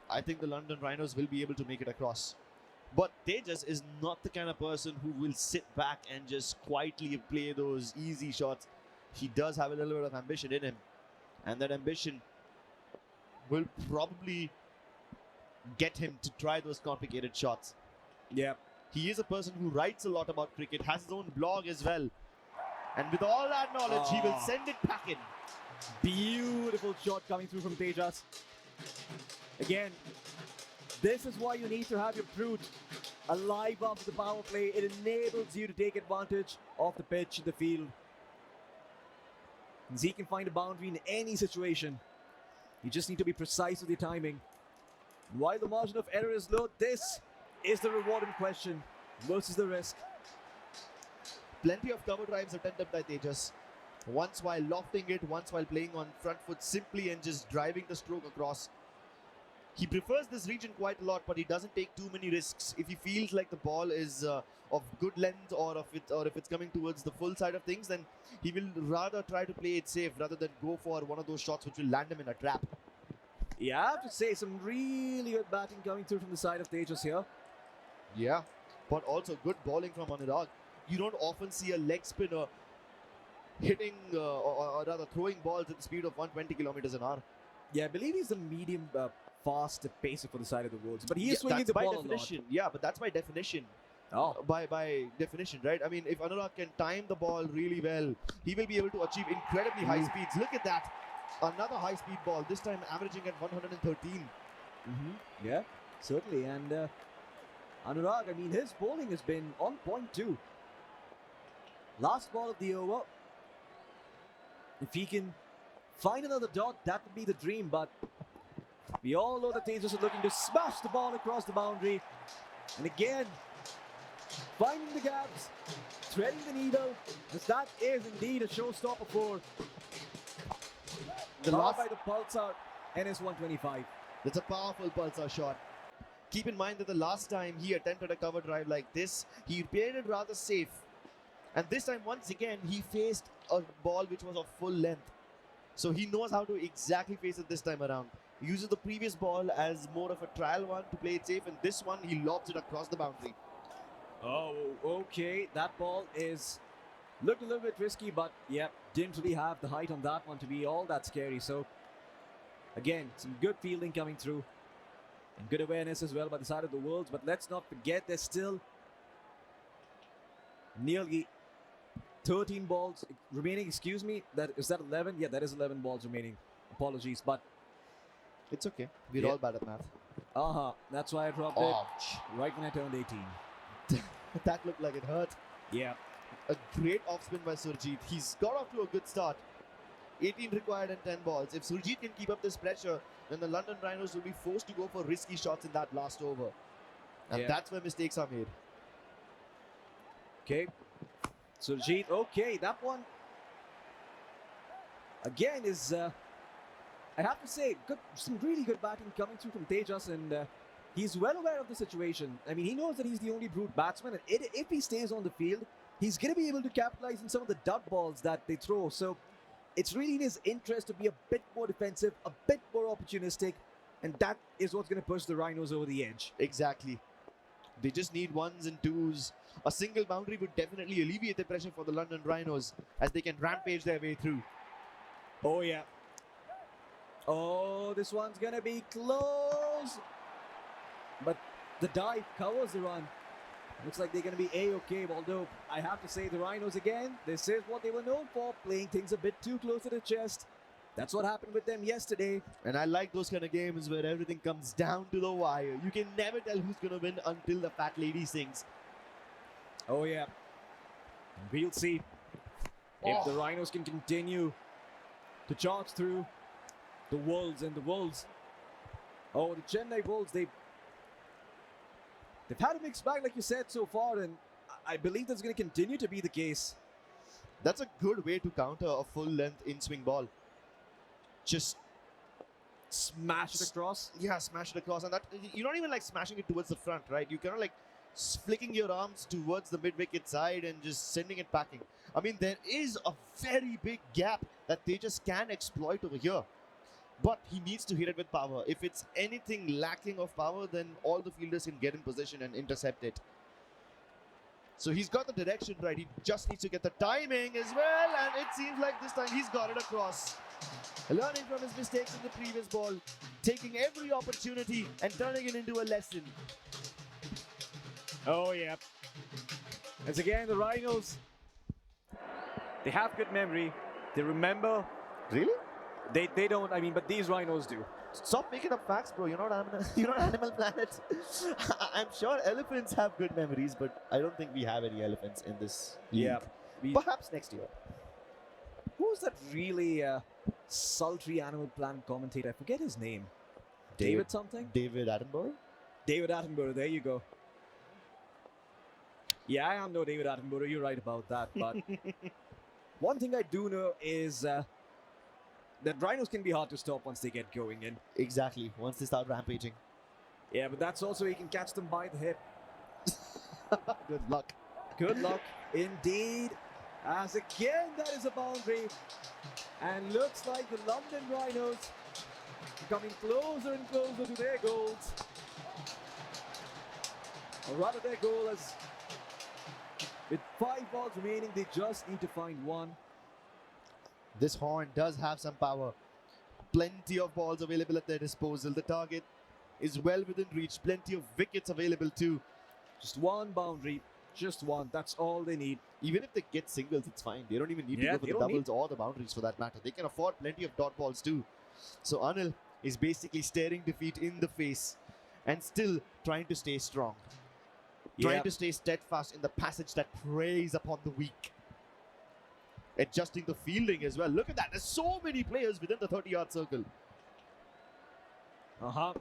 I think the London Rhinos will be able to make it across. But Tejas is not the kind of person who will sit back and just quietly play those easy shots. He does have a little bit of ambition in him. And that ambition will probably get him to try those complicated shots. Yeah. He is a person who writes a lot about cricket, has his own blog as well. And with all that knowledge, he will send it back in. Beautiful shot coming through from Tejas. Again, this is why you need to have your brute alive after the power play. It enables you to take advantage of the pitch, the field. And he can find a boundary in any situation. You just need to be precise with your timing. While the margin of error is low, this is the reward in question versus the risk. Plenty of cover drives attempted by Tejas. Once while lofting it, once while playing on front foot simply and just driving the stroke across. He prefers this region quite a lot, but he doesn't take too many risks. If he feels like the ball is of good length, or if it's coming towards the full side of things, then he will rather try to play it safe rather than go for one of those shots which will land him in a trap. Yeah, I have to say, some really good batting coming through from the side of Tejas here. Yeah, but also good bowling from Anurag. You don't often see a leg spinner hitting or rather throwing balls at the speed of 120 kilometers an hour. Yeah, I believe he's a medium fast pacer for the side of the Wolves, but he is swinging the ball a lot. Yeah, but that's by definition. Oh. By definition, right? I mean, if Anurag can time the ball really well, he will be able to achieve incredibly high speeds. Look at that. Another high-speed ball, this time averaging at 113. Yeah, certainly. And Anurag, I mean, his bowling has been on point too. Last ball of the over. If he can find another dot, that would be the dream. But we all know that Tejas is looking to smash the ball across the boundary. And again, finding the gaps, threading the needle, as that is indeed a showstopper for the last by the pulsar NS125. That's a powerful pulsar shot. Keep in mind that the last time he attempted a cover drive like this, he played it rather safe. And this time, once again, he faced a ball which was of full length. So he knows how to exactly face it this time around. He uses the previous ball as more of a trial one to play it safe, and this one, he lobs it across the boundary. Oh, okay. That ball is looked a little bit risky, but yeah, didn't really have the height on that one to be all that scary. So again, some good fielding coming through and good awareness as well by the side of the Wolves. But let's not forget, there's still nearly 13 balls remaining. Excuse me, is that 11? Yeah, that is 11 balls remaining. Apologies, but it's okay. We're all bad at math. That's why I dropped it right when I turned 18. That looked like it hurt. Yeah. A great off spin by Surjit. He's got off to a good start. 18 required and 10 balls. If Surjit can keep up this pressure, then the London Rhinos will be forced to go for risky shots in that last over. And that's where mistakes are made. Okay. Surjit, okay, that one again is, I have to say, some really good batting coming through from Tejas, and he's well aware of the situation. I mean, he knows that he's the only brute batsman, and if he stays on the field, he's going to be able to capitalize on some of the dud balls that they throw. So it's really in his interest to be a bit more defensive, a bit more opportunistic, and that is what's going to push the Rhinos over the edge. Exactly. They just need ones and twos. A single boundary would definitely alleviate the pressure for the London Rhinos as they can rampage their way through. Oh, yeah. Oh, this one's going to be close. But the dive covers the run. Looks like they're going to be A-okay, although I have to say the Rhinos again, this is what they were known for, playing things a bit too close to the chest. That's what happened with them yesterday. And I like those kind of games where everything comes down to the wire. You can never tell who's going to win until the fat lady sings. Oh, yeah. We'll see if the Rhinos can continue to charge through the Wolves, and the Wolves. Oh, the Chennai Wolves, they've had a mixed bag, like you said, so far, and I believe that's going to continue to be the case. That's a good way to counter a full-length in-swing ball. Just smash it across. Yeah, smash it across, and that you're not even like smashing it towards the front, right? You kind of like flicking your arms towards the mid-wicket side and just sending it packing. I mean, there is a very big gap that they just can exploit over here. But he needs to hit it with power. If it's anything lacking of power, then all the fielders can get in position and intercept it. So he's got the direction right. He just needs to get the timing as well. And it seems like this time he's got it across. Learning from his mistakes in the previous ball. Taking every opportunity and turning it into a lesson. Oh, yeah. As again, the Rhinos, they have good memory. They remember. Really? They don't, I mean, but these Rhinos do. Stop making up facts, bro. You're not you're not Animal Planet. I'm sure elephants have good memories, but I don't think we have any elephants in this league. Perhaps next year. Who's that really sultry Animal Planet commentator? I forget his name. David something? David Attenborough? David Attenborough, there you go. Yeah, I am no David Attenborough, you're right about that, but one thing I do know is that Rhinos can be hard to stop once they get going in. Exactly, once they start rampaging. Yeah, but that's also you can catch them by the hip. Good luck. Good luck, indeed. As again, that is a boundary. And looks like the London Rhinos coming closer and closer to their goals. Or rather their goal is, with 5 balls remaining, they just need to find one. This horn does have some power. Plenty of balls available at their disposal. The target is well within reach. Plenty of wickets available too. Just one boundary. Just one. That's all they need. Even if they get singles, it's fine. They don't even need to go for the doubles or the boundaries for that matter. They can afford plenty of dot balls too. So Anil is basically staring defeat in the face and still trying to stay strong. Trying to stay steadfast in the passage that preys upon the weak. Adjusting the fielding as well. Look at that. There's so many players within the 30-yard circle. Oh,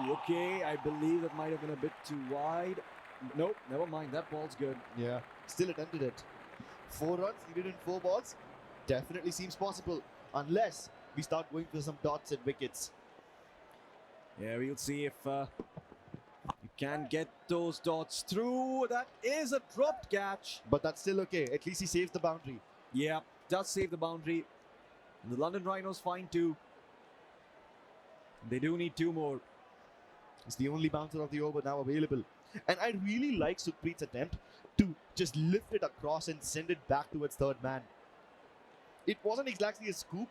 okay. I believe that might have been a bit too wide. Nope, never mind. That ball's good. Yeah, still attempted it. 4 runs needed in 4 balls. Definitely seems possible. Unless we start going for some dots and wickets. Yeah, we'll see if you can get those dots through. That is a dropped catch. But that's still okay. At least he saves the boundary. Yeah, does save the boundary. The London Rhinos find 2. They do need 2 more. It's the only bouncer of the over now available. And I really like Sukhpreet's attempt to just lift it across and send it back towards third man. It wasn't exactly a scoop.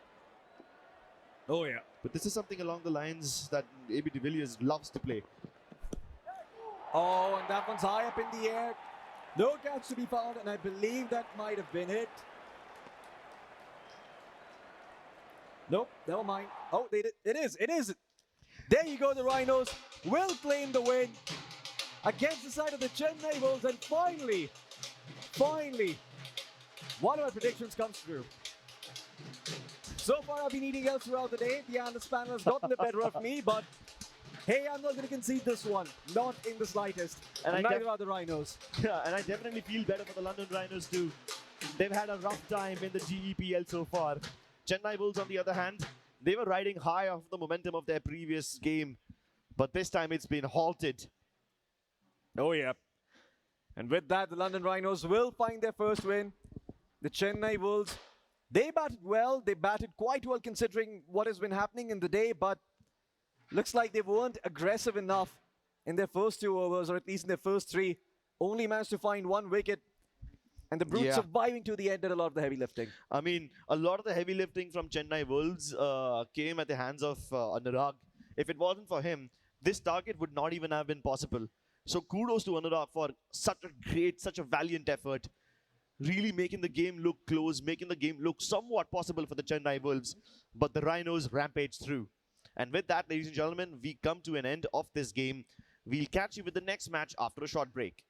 Oh yeah. But this is something along the lines that AB de Villiers loves to play. Oh, and that one's high up in the air. No catch to be found, and I believe that might have been it. Nope, never mind. Oh, they did. It is. It is. There you go. The Rhinos will claim the win against the side of the Chennai Wolves, and finally, one of my predictions comes true. So far, I've been eating else throughout the day. The analyst panel has gotten the better of me, but hey, I'm not going to concede this one. Not in the slightest. And neither are the Rhinos. Yeah, and I definitely feel better for the London Rhinos too. They've had a rough time in the GEPL so far. Chennai Wolves, on the other hand, they were riding high off the momentum of their previous game. But this time it's been halted. Oh, yeah. And with that, the London Rhinos will find their first win. The Chennai Wolves, they batted well. They batted quite well considering what has been happening in the day. But looks like they weren't aggressive enough in their first 2 overs, or at least in their first 3. Only managed to find 1 wicket. And the Brutes surviving to the end did a lot of the heavy lifting. I mean, a lot of the heavy lifting from Chennai Wolves came at the hands of Anurag. If it wasn't for him, this target would not even have been possible. So kudos to Anurag for such a valiant effort. Really making the game look close, making the game look somewhat possible for the Chennai Wolves. But the Rhinos rampage through. And with that, ladies and gentlemen, we come to an end of this game. We'll catch you with the next match after a short break.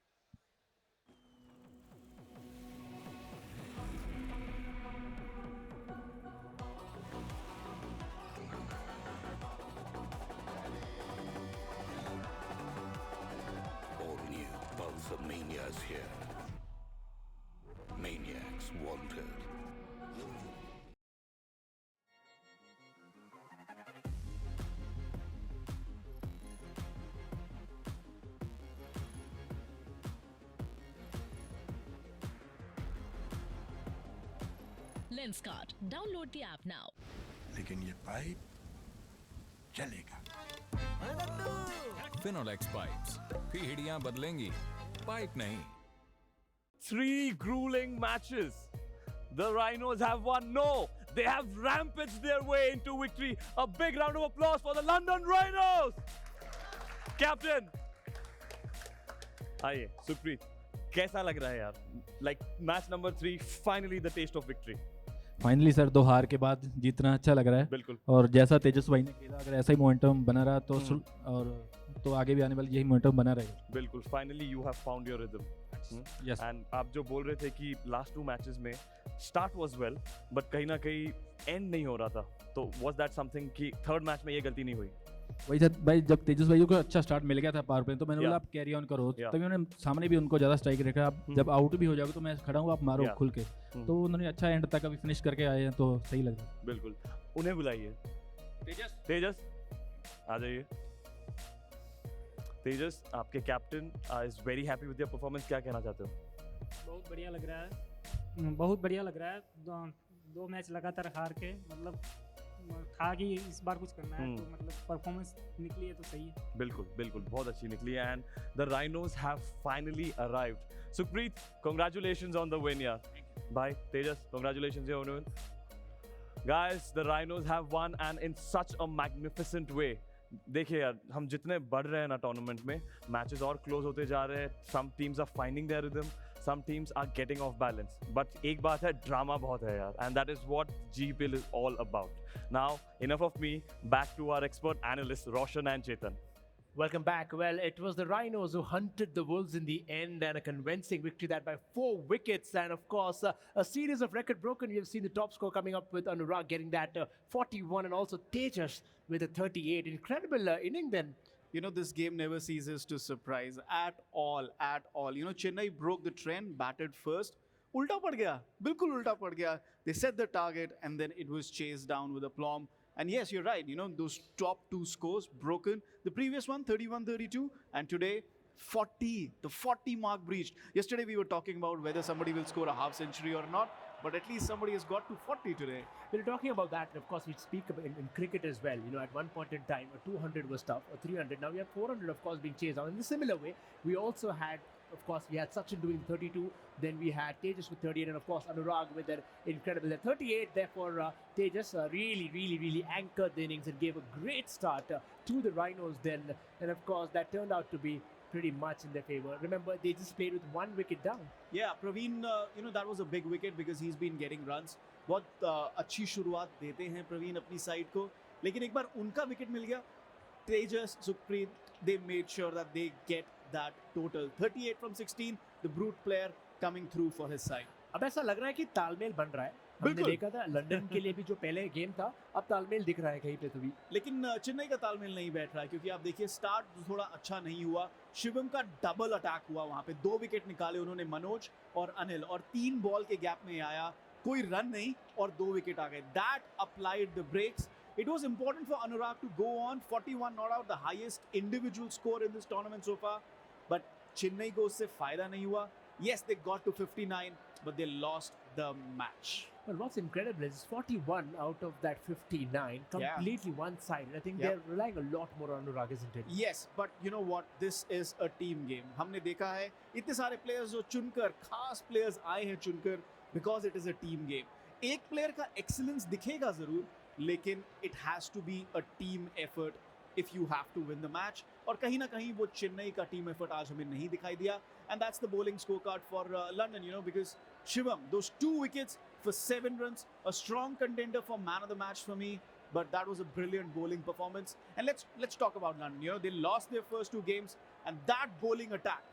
Pulsar Mania's here. Maniacs wanted. lenskart. Download the app now. लेकिन ये pipe चलेगा। finolex pipes. पीढ़ियां बदलेंगी, pipe नहीं। 3 grueling matches. The Rhinos have won. No, they have rampaged their way into victory. A big round of applause for the London Rhinos. Captain, आइए सुखप्रीत, कैसा लग रहा है यार? Like match number 3, finally the taste of victory. Finally sir 2 हार के बाद जीतना अच्छा लग रहा है बिल्कुल। और जैसा तेजस भाई ने खेला अगर ऐसा ही मोमेंटम बना रहा तो और तो आगे भी आने वाली यही मोमेंटम बना रहेगा। बिल्कुल, finally you have found your rhythm. Yes. And आप जो बोल रहे थे कि लास्ट 2 मैचेस में स्टार्ट वाज वेल बट कहीं ना कहीं एंड नहीं हो रहा था, तो वाज दैट समथिंग कि थर्ड मैच में ये गलती नहीं हुई? वही सर भाई, जब तेजस भाई को अच्छा स्टार्ट मिल गया था पावर प्ले तो मैंने बोला आप कैरी ऑन करो, तभी उन्होंने सामने भी उनको ज़्यादा स्ट्राइक रखा, आप जब आउट भी हो जाओगे तो मैं खड़ा हूँ आप मारो खुल के, तो उन्होंने अच्छा एंड तक अभी फिनिश करके आए हैं तो सही लग रहा है। बिल्कुल, उन्हें बुलाइए। तेजस आ जाइए। तेजस, आपके captain is very happy with your performance, क्या कहना चाहते हो? बहुत बढ़िया लग रहा है, बहुत बढ़िया लग रहा है। 2 मैच लगातार हार के मतलब था कि इस बार कुछ करना है, तो मतलब परफॉर्मेंस निकली है तो सही है। बिल्कुल बिल्कुल, बहुत अच्छी निकली है and the Rhinos have finally arrived. Sukhpreet, congratulations on the win यार। Bye Tejas, congratulations on the win. Guys, the Rhinos have won and in such a magnificent way. देखिए यार, हम जितने बढ़ रहे हैं ना टूर्नामेंट में, मैचेस और क्लोज होते जा रहे हैं, some teams are finding their rhythm, some teams are getting off balance, but एक बात है, ड्रामा बहुत है यार, and that is what GEPL is all about. Now enough of me, back to our expert analysts Roshan and Chetan. Welcome back. Well, it was the Rhinos who hunted the Wolves in the end and a convincing victory that by 4 wickets. And of course, a series of record broken. We have seen the top score coming up with Anurag getting that 41 and also Tejas with a 38. Incredible inning then. You know, this game never ceases to surprise at all, at all. You know, Chennai broke the trend, batted first. Ulta pad gaya, bilkul ulta pad gaya. They set the target and then it was chased down with aplomb. And yes, you're right, you know, those top 2 scores broken. The previous one, 31-32, and today, 40, the 40 mark breached. Yesterday we were talking about whether somebody will score a half century or not, but at least somebody has got to 40 today. We're talking about that, and of course we speak about in cricket as well. You know, at one point in time, a 200 was tough, a 300. Now we have 400, of course, being chased down. In a similar way, we also had, of course, we had Sachin doing 32. Then we had Tejas with 38, and of course Anurag with that incredible 38. Therefore, Tejas really anchored the innings and gave a great start to the Rhinos. Then, and of course, that turned out to be pretty much in their favor. Remember, they just played with 1 wicket down. Yeah, Praveen, you know, that was a big wicket because he's been getting runs. बहुत अच्छी शुरुआत देते हैं प्रवीण अपनी side को, लेकिन एक बार उनका विकेट मिल गया, Tejas, Sukhpreet, they made sure that they get that total. 38 from 16, the brute player coming through for his side. अब ऐसा लग रहा है कि तालमेल बन रहा है। हमने देखा था लंदन के लिए भी जो पहले गेम था, अब तालमेल दिख रहा है कहीं पे तो भी। लेकिन चेन्नई का तालमेल नहीं बैठ रहा है, क्योंकि आप देखिए स्टार्ट थोड़ा अच्छा नहीं हुआ। शिवम का डबल अटैक हुआ वहां पे, 2 विकेट निकाले उन्होंने, मनोज और अनिल, और 3 बॉल के गैप में आया, कोई रन नहीं और 2 विकेट आ गए। That applied the brakes. It was important for Anurag to go on. 41 not out, the highest individual score in this tournament so far. But Chennai को उससे फायदा नहीं हुआ. Yes, they got to 59, but they lost the match. Well, what's incredible is 41 out of that 59 completely one-sided. I think they're relying a lot more on Anurag, isn't it? Yes, but you know what? This is a team game. हमने देखा है इतने सारे players जो चुनकर, खास players आए हैं चुनकर, because it is a team game. एक player का excellence दिखेगा जरूर, लेकिन it has to be a team effort if you have to win the match. और कहीं ना कहीं वो चेन्नई का team effort आज हमें नहीं दिखाई दिया. And that's the bowling scorecard for London, you know, because Shivam, those 2 wickets for 7 runs, a strong contender for man of the match for me. But that was a brilliant bowling performance. And let's talk about London. You know, they lost their first 2 games, and that bowling attack,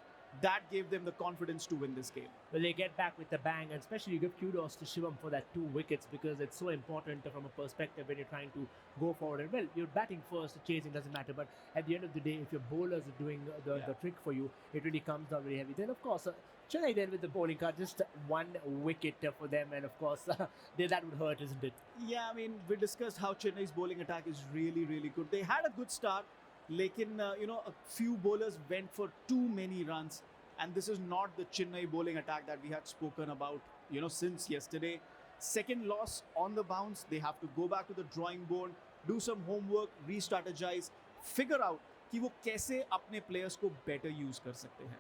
that gave them the confidence to win this game. Well, they get back with a bang, and especially you give kudos to Shivam for that 2 wickets, because it's so important from a perspective when you're trying to go forward. And well, you're batting first, chasing doesn't matter, but at the end of the day, if your bowlers are doing the trick for you, it really comes down very heavy. Then of course, Chennai then with the bowling card, just 1 wicket for them, and of course, that would hurt, isn't it? Yeah, I mean, we discussed how Chennai's bowling attack is really, really good. They had a good start, lekin, you know, a few bowlers went for too many runs. And this is not the Chennai bowling attack that we had spoken about, you know, since yesterday. Second loss on the bounce. They have to go back to the drawing board, do some homework, re-strategize, figure out कि वो कैसे अपने players को better use कर सकते हैं.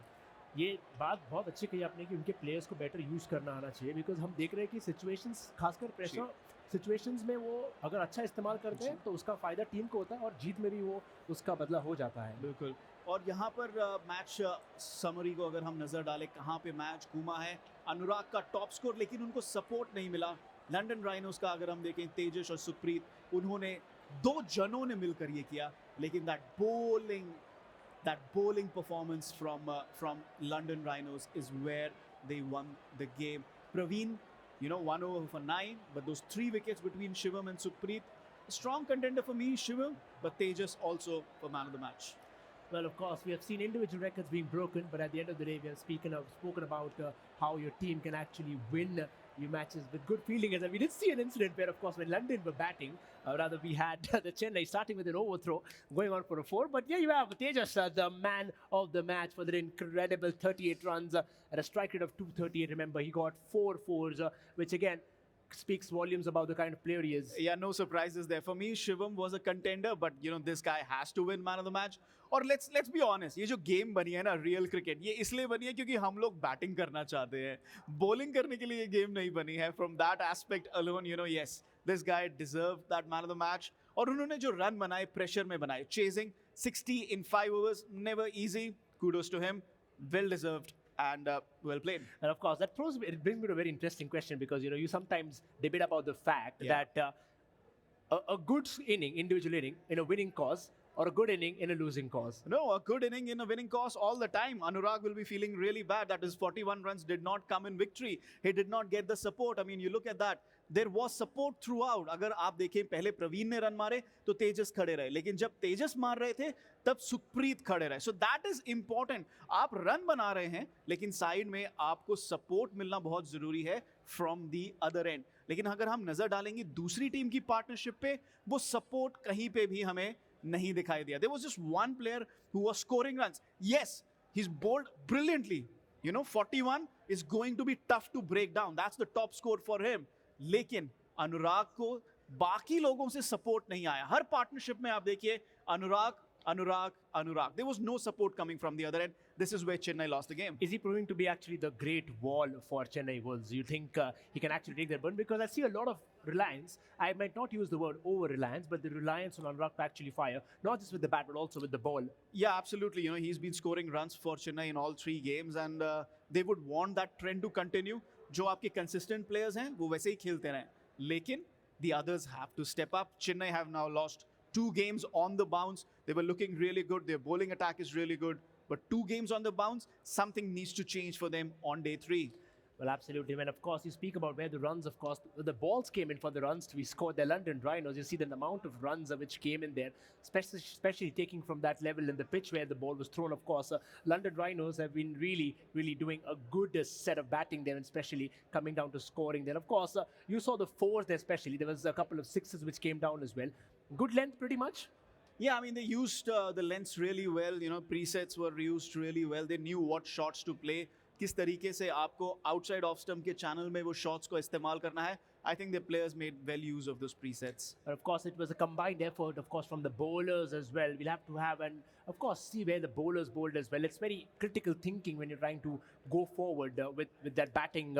ये बात बहुत अच्छी कही आपने कि उनके प्लेयर्स को बेटर यूज करना आना चाहिए, बिकॉज हम देख रहे हैं कि सिचुएशंस, खासकर प्रेशर सिचुएशंस में वो अगर अच्छा इस्तेमाल करते हैं तो उसका फायदा टीम को होता है, और जीत में भी वो उसका बदला हो जाता है. बिल्कुल. और यहाँ पर मैच समरी को अगर हम नजर डालें, कहाँ पे मैच घूमा है, अनुराग का टॉप स्कोर, लेकिन उनको सपोर्ट नहीं मिला. लंडन राइनोस का अगर हम देखें तेजस और सुप्रीत उन्होंने 2 जनों ने मिलकर ये किया लेकिन that bowling performance from London Rhinos is where they won the game. Praveen, 1 over for 9, but those 3 wickets between Shivam and Sukhpreet, a strong contender for me, Shivam, but Tejas also for man of the match. Well, of course, we have seen individual records being broken, but at the end of the day, we have spoken about how your team can actually win your matches with good fielding. And we did see an incident where, of course, when London were batting, rather we had the Chennai starting with an overthrow, going on for a 4. But yeah, you have Tejas, the man of the match for the incredible 38 runs at a strike rate of 238. Remember, he got 4 fours, which again speaks volumes about the kind of player he is. Yeah, no surprises there. For me, Shivam was a contender, but this guy has to win man of the match. और let's be honest, ये जो game बनी है ना real cricket ये इसलिए बनी है क्योंकि हम लोग बैटिंग करना चाहते हैं बॉलिंग करने के लिए ये गेम नहीं बनी है from that aspect alone yes this guy deserve that man of the match और उन्होंने जो रन बनाए प्रेशर में बनाए chasing 60 in 5 overs never easy kudos to him well deserved and well played. And of course, it brings me to a very interesting question because you sometimes debate about the fact that a good individual inning in a winning cause or a good inning in a losing cause. No, a good inning in a winning cause all the time. Anurag will be feeling really bad that his 41 runs did not come in victory. He did not get the support. I mean, you look at that. There was support throughout. अगर आप देखें पहले प्रवीण ने run मारे तो तेजस खड़े रहे लेकिन जब तेजस मार रहे थे तब सुखप्रीत खड़े रहे. So that is important. आप रन बना रहे हैं लेकिन साइड में आपको सपोर्ट मिलना बहुत जरूरी है from the other end. लेकिन अगर हम नजर डालेंगे दूसरी टीम की पार्टनरशिप पे वो सपोर्ट कहीं पे भी हमें नहीं दिखाई दिया. There was just one player who was scoring runs. Yes, he's bowled brilliantly. 41 is going to be tough to break down. That's the top score for him. लेकिन अनुराग को बाकी लोगों से सपोर्ट नहीं आया. हर पार्टनरशिप में आप देखिए अनुराग. There was no support coming from the other end. This is where Chennai lost the game. Is he proving to be actually the great wall for Chennai Wolves? Do you think he can actually take their burn? Because I see a lot of reliance. I might not use the word over-reliance, but the reliance on Anurag to actually fire, not just with the bat, but also with the ball. Yeah, absolutely. He's been scoring runs for Chennai in all 3 games, and they would want that trend to continue. जो आपके consistent players हैं, वो वैसे ही खेलते रहें. लेकिन the others have to step up. Chennai have now lost 2 games on the bounce. They were looking really good. Their bowling attack is really good. But 2 games on the bounce, something needs to change for them on day 3. Well, absolutely. When, of course, you speak about where the runs, of course, the balls came in for the runs to be scored. The London Rhinos, you see the amount of runs which came in there, especially taking from that level in the pitch where the ball was thrown. Of course, London Rhinos have been really, really doing a good set of batting there, and especially coming down to scoring there. Of course, you saw the 4s there especially. There was a couple of 6s which came down as well. Good length pretty much. Yeah, I mean, they used the lengths really well. Presets were used really well. They knew what shots to play. किस तरीके से आपको outside off stump के channel में वो shots को इस्तेमाल करना है. I think the players made well use of those presets. But of course, it was a combined effort, of course, from the bowlers as well. We'll have to have, and of course, see where the bowlers bowled as well. It's very critical thinking when you're trying to go forward with that batting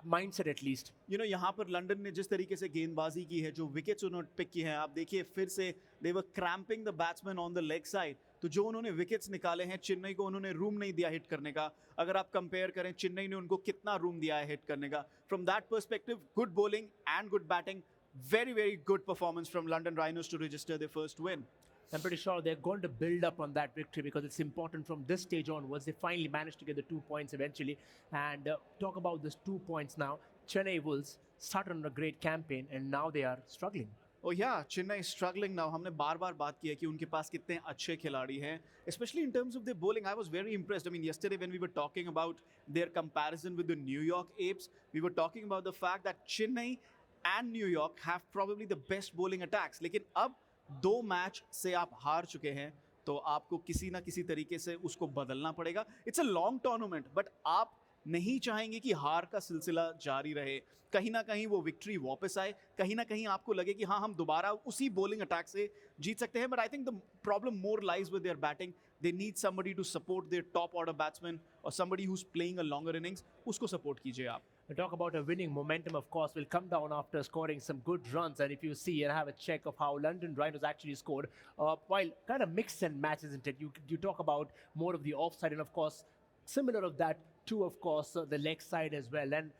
mindset at least. यहाँ पर London ने जिस तरीके से गेंदबाजी की है, जो विकेट्स उन्होंने पिक की हैं, आप देखिए फिर से they were cramping the batsman on the leg side. तो जो उन्होंने विकेट्स निकाले हैं, चेन्नई को उन्होंने रूम नहीं दिया हिट करने का. अगर आप कंपेयर करें चेन्नई ने उनको कितना रूम दिया है हिट करने का. From that perspective, good bowling and good batting. Very, very good performance from London Rhinos to register their first win. I'm pretty sure they're going to build up on that victory because it's important from this stage onwards. They finally managed to get the 2 points eventually. And talk about those 2 points now. Chennai Wolves started on a great campaign and now they are struggling. Oh yeah, Chennai is struggling now. हमने बार-बार बात किया कि उनके पास कितने अच्छे खिलाड़ी हैं, especially in terms of their bowling. I was very impressed. I mean, yesterday when we were talking about their comparison with the New York Apes, we were talking about the fact that Chennai and New York have probably the best bowling attacks. लेकिन अब 2 match से आप हार चुके हैं, तो आपको किसी ना किसी तरीके से उसको बदलना पड़ेगा. It's a long tournament, but आप नहीं चाहेंगे कि हार का सिलसिला जारी रहे. कहीं ना कहीं वो विक्ट्री वापस आए, कहीं ना कहीं आपको लगे कि हाँ हम दोबारा उसी बॉलिंग अटैक से जीत सकते हैं. But I think the problem more lies with their batting. They need somebody to support their top order batsman और somebody who is playing a longer innings. उसको सपोर्ट कीजिए आप. Talk about a winning momentum, of course, will come down after scoring some good runs. And if you see and have a check of how London Rhinos actually scored, while kind of mixed and match, isn't it? You talk about more of the offside and, of course, similar of that to, of course, the leg side as well. And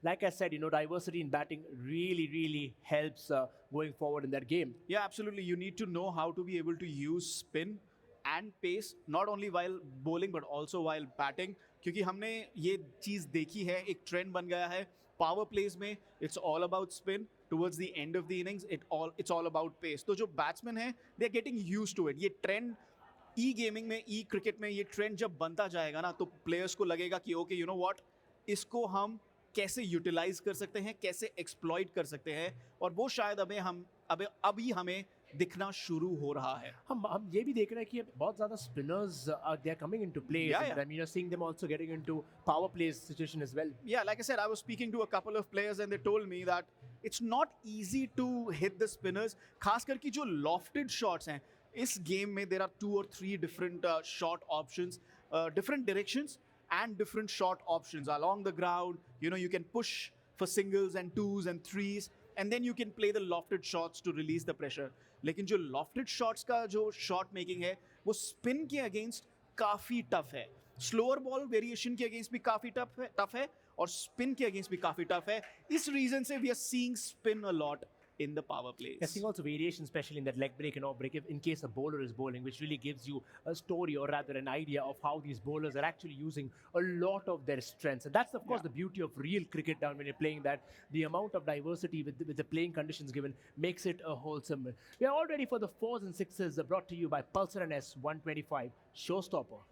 like I said, diversity in batting really helps going forward in that game. Yeah, absolutely. You need to know how to be able to use spin and pace, not only while bowling but also while batting. क्योंकि हमने ये चीज़ देखी है, एक trend बन गया है power plays में. It's all about spin. Towards the end of the innings it's all about pace. तो जो बैट्समैन है they are getting used to it. ये ट्रेंड ई गेमिंग में, ई क्रिकेट में ये ट्रेंड जब बनता जाएगा ना, तो प्लेयर्स को लगेगा कि ओके यू नो व्हाट, इसको हम कैसे यूटिलाइज कर सकते हैं, कैसे एक्सप्लॉइट कर सकते हैं, और वो शायद अभी हमें दिखना शुरू हो रहा है. हम ये भी देख रहे हैं कि बहुत ज़्यादा spinners they are coming into play. Yeah. I mean, you're seeing them also getting into power plays situation as well. Yeah, like I said, I was speaking to a couple of players and they told me that it's not easy to hit the spinners. खासकर कि जो lofted shots हैं इस game में, there are 2 or 3 different shot options, different directions and different shot options along the ground. You can push for singles and 2s and 3s, and then you can play the lofted shots to release the pressure. लेकिन जो lofted shots का जो shot making है वो spin के against काफ़ी tough है. Slower ball variation के against भी काफ़ी tough है और spin के against भी काफ़ी tough है. इस reason से we are seeing spin a lot in the power plays. I think also variation, especially in that leg break and off break, in case a bowler is bowling, which really gives you a story or rather an idea of how these bowlers are actually using a lot of their strengths. And that's, of course, the beauty of real cricket down when you're playing that. The amount of diversity with the playing conditions given makes it a wholesome. We are all ready for the 4s and 6s brought to you by Pulsar and S125 Showstopper.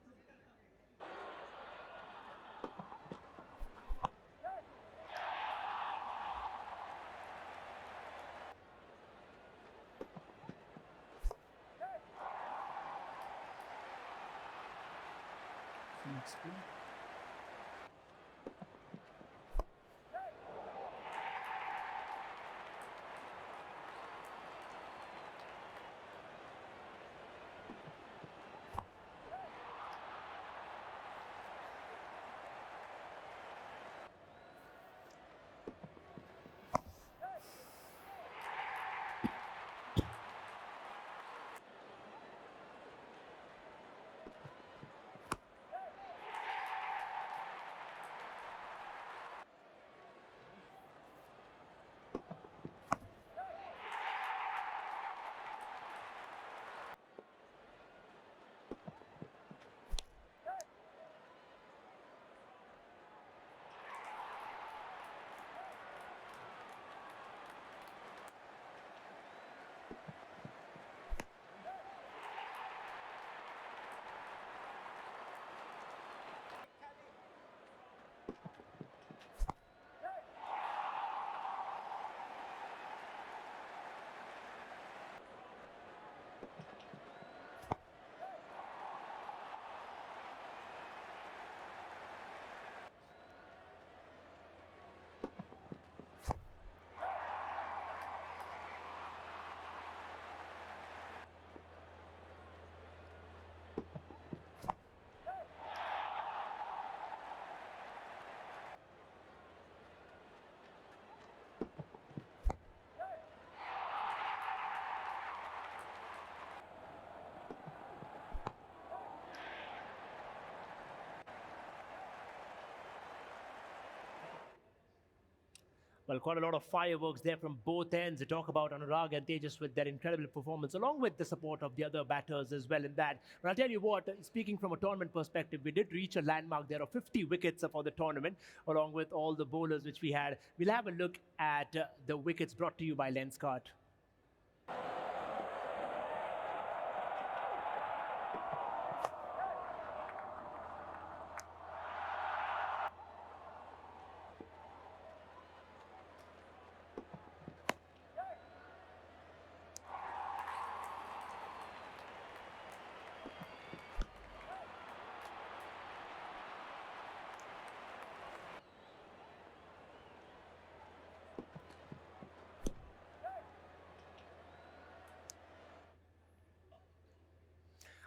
Well, quite a lot of fireworks there from both ends. To talk about Anurag and Tejas with their incredible performance, along with the support of the other batters as well in that. But I'll tell you what, speaking from a tournament perspective, we did reach a landmark there of 50 wickets for the tournament, along with all the bowlers which we had. We'll have a look at the wickets brought to you by Lenskart.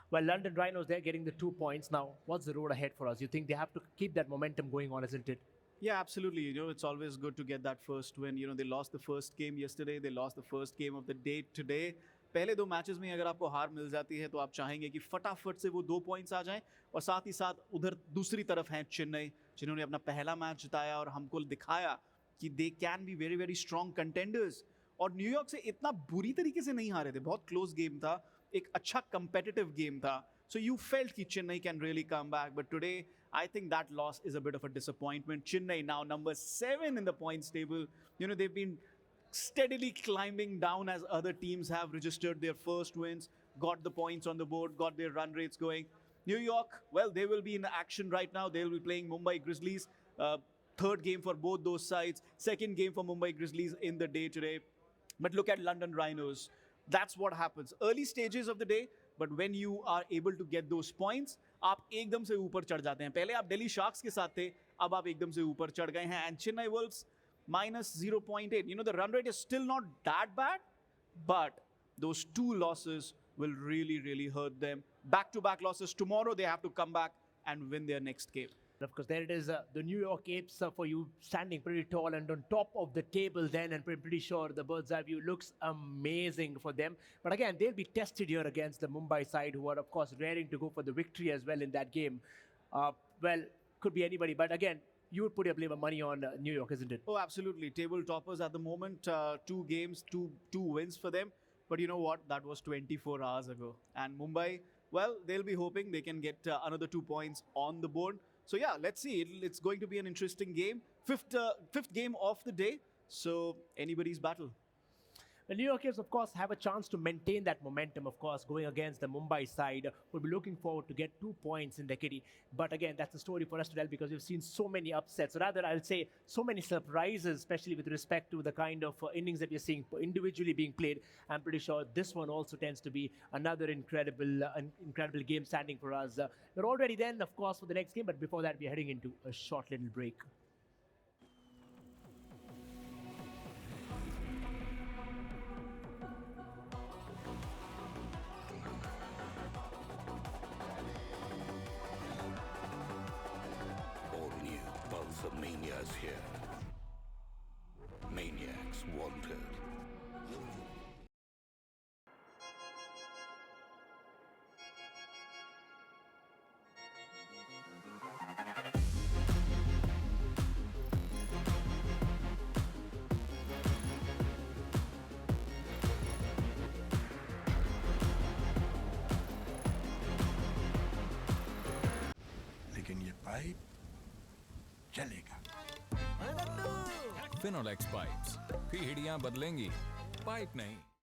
Well, London Rhinos, they're getting the 2 points now. What's the road ahead for us? You think they have to keep that momentum going on, isn't it? Yeah, absolutely. It's always good to get that first win. They lost the first game yesterday. They lost the first game of the day today. पहले 2 matches में अगर आपको हार मिल जाती है तो आप चाहेंगे कि फटाफट से वो 2 पॉइंट्स आ जाएं, और साथ ही साथ उधर दूसरी तरफ हैं चेन्नई, जिन्होंने अपना पहला मैच जिताया और हमको दिखाया कि they can be very very strong contenders. और न्यूयॉर्क से इतना बुरी तरीके से नहीं हारे थे, बहुत क्लोज गेम था, एक अच्छा competitive game था. So you felt कि Chennai can really come back, but today I think that loss is a bit of a disappointment. Chennai now number 7 in the points table. You know, they've been steadily climbing down as other teams have registered their first wins, got the points on the board, got their run rates going. New York, well, they will be in action right now. They will be playing Mumbai Grizzlies. Third game for both those sides. Second game for Mumbai Grizzlies in the day today. But look at London Rhinos. That's what happens. Early stages of the day, but when you are able to get those points, आप एकदम से ऊपर चढ़ जाते हैं. पहले आप Delhi sharks के साथ थे, अब आप एकदम से ऊपर चढ़ गए हैं. And Chennai Wolves minus 0.8. You know, the run rate is still not that bad, but those 2 losses will really, really hurt them. Back-to-back losses. Tomorrow they have to come back and win their next game. Of course, there it is, the New York Apes for you, standing pretty tall and on top of the table then, and pretty sure the bird's eye view looks amazing for them. But again, they'll be tested here against the Mumbai side, who are, of course, raring to go for the victory as well in that game. Well, could be anybody, but again, you would put your blame of money on New York, isn't it? Oh, absolutely. Table toppers at the moment, 2 games, two wins for them. But you know what? That was 24 hours ago. And Mumbai, well, they'll be hoping they can get another 2 points on the board. So yeah, let's see. It's going to be an interesting game. Fifth game of the day. So anybody's battle. The New Yorkers, of course, have a chance to maintain that momentum, of course, going against the Mumbai side. We'll be looking forward to get 2 points in the kitty. But again, that's a story for us to tell because we've seen so many upsets. Rather, I'll say so many surprises, especially with respect to the kind of innings that we're seeing individually being played. I'm pretty sure this one also tends to be another incredible game standing for us. We're already then, of course, for the next game. But before that, we're heading into a short little break. Mania's here. Maniacs wanted. लेकिन ये pipe चलेगा. Finolex pipes, पीढ़ियां बदलेंगी, pipe नहीं.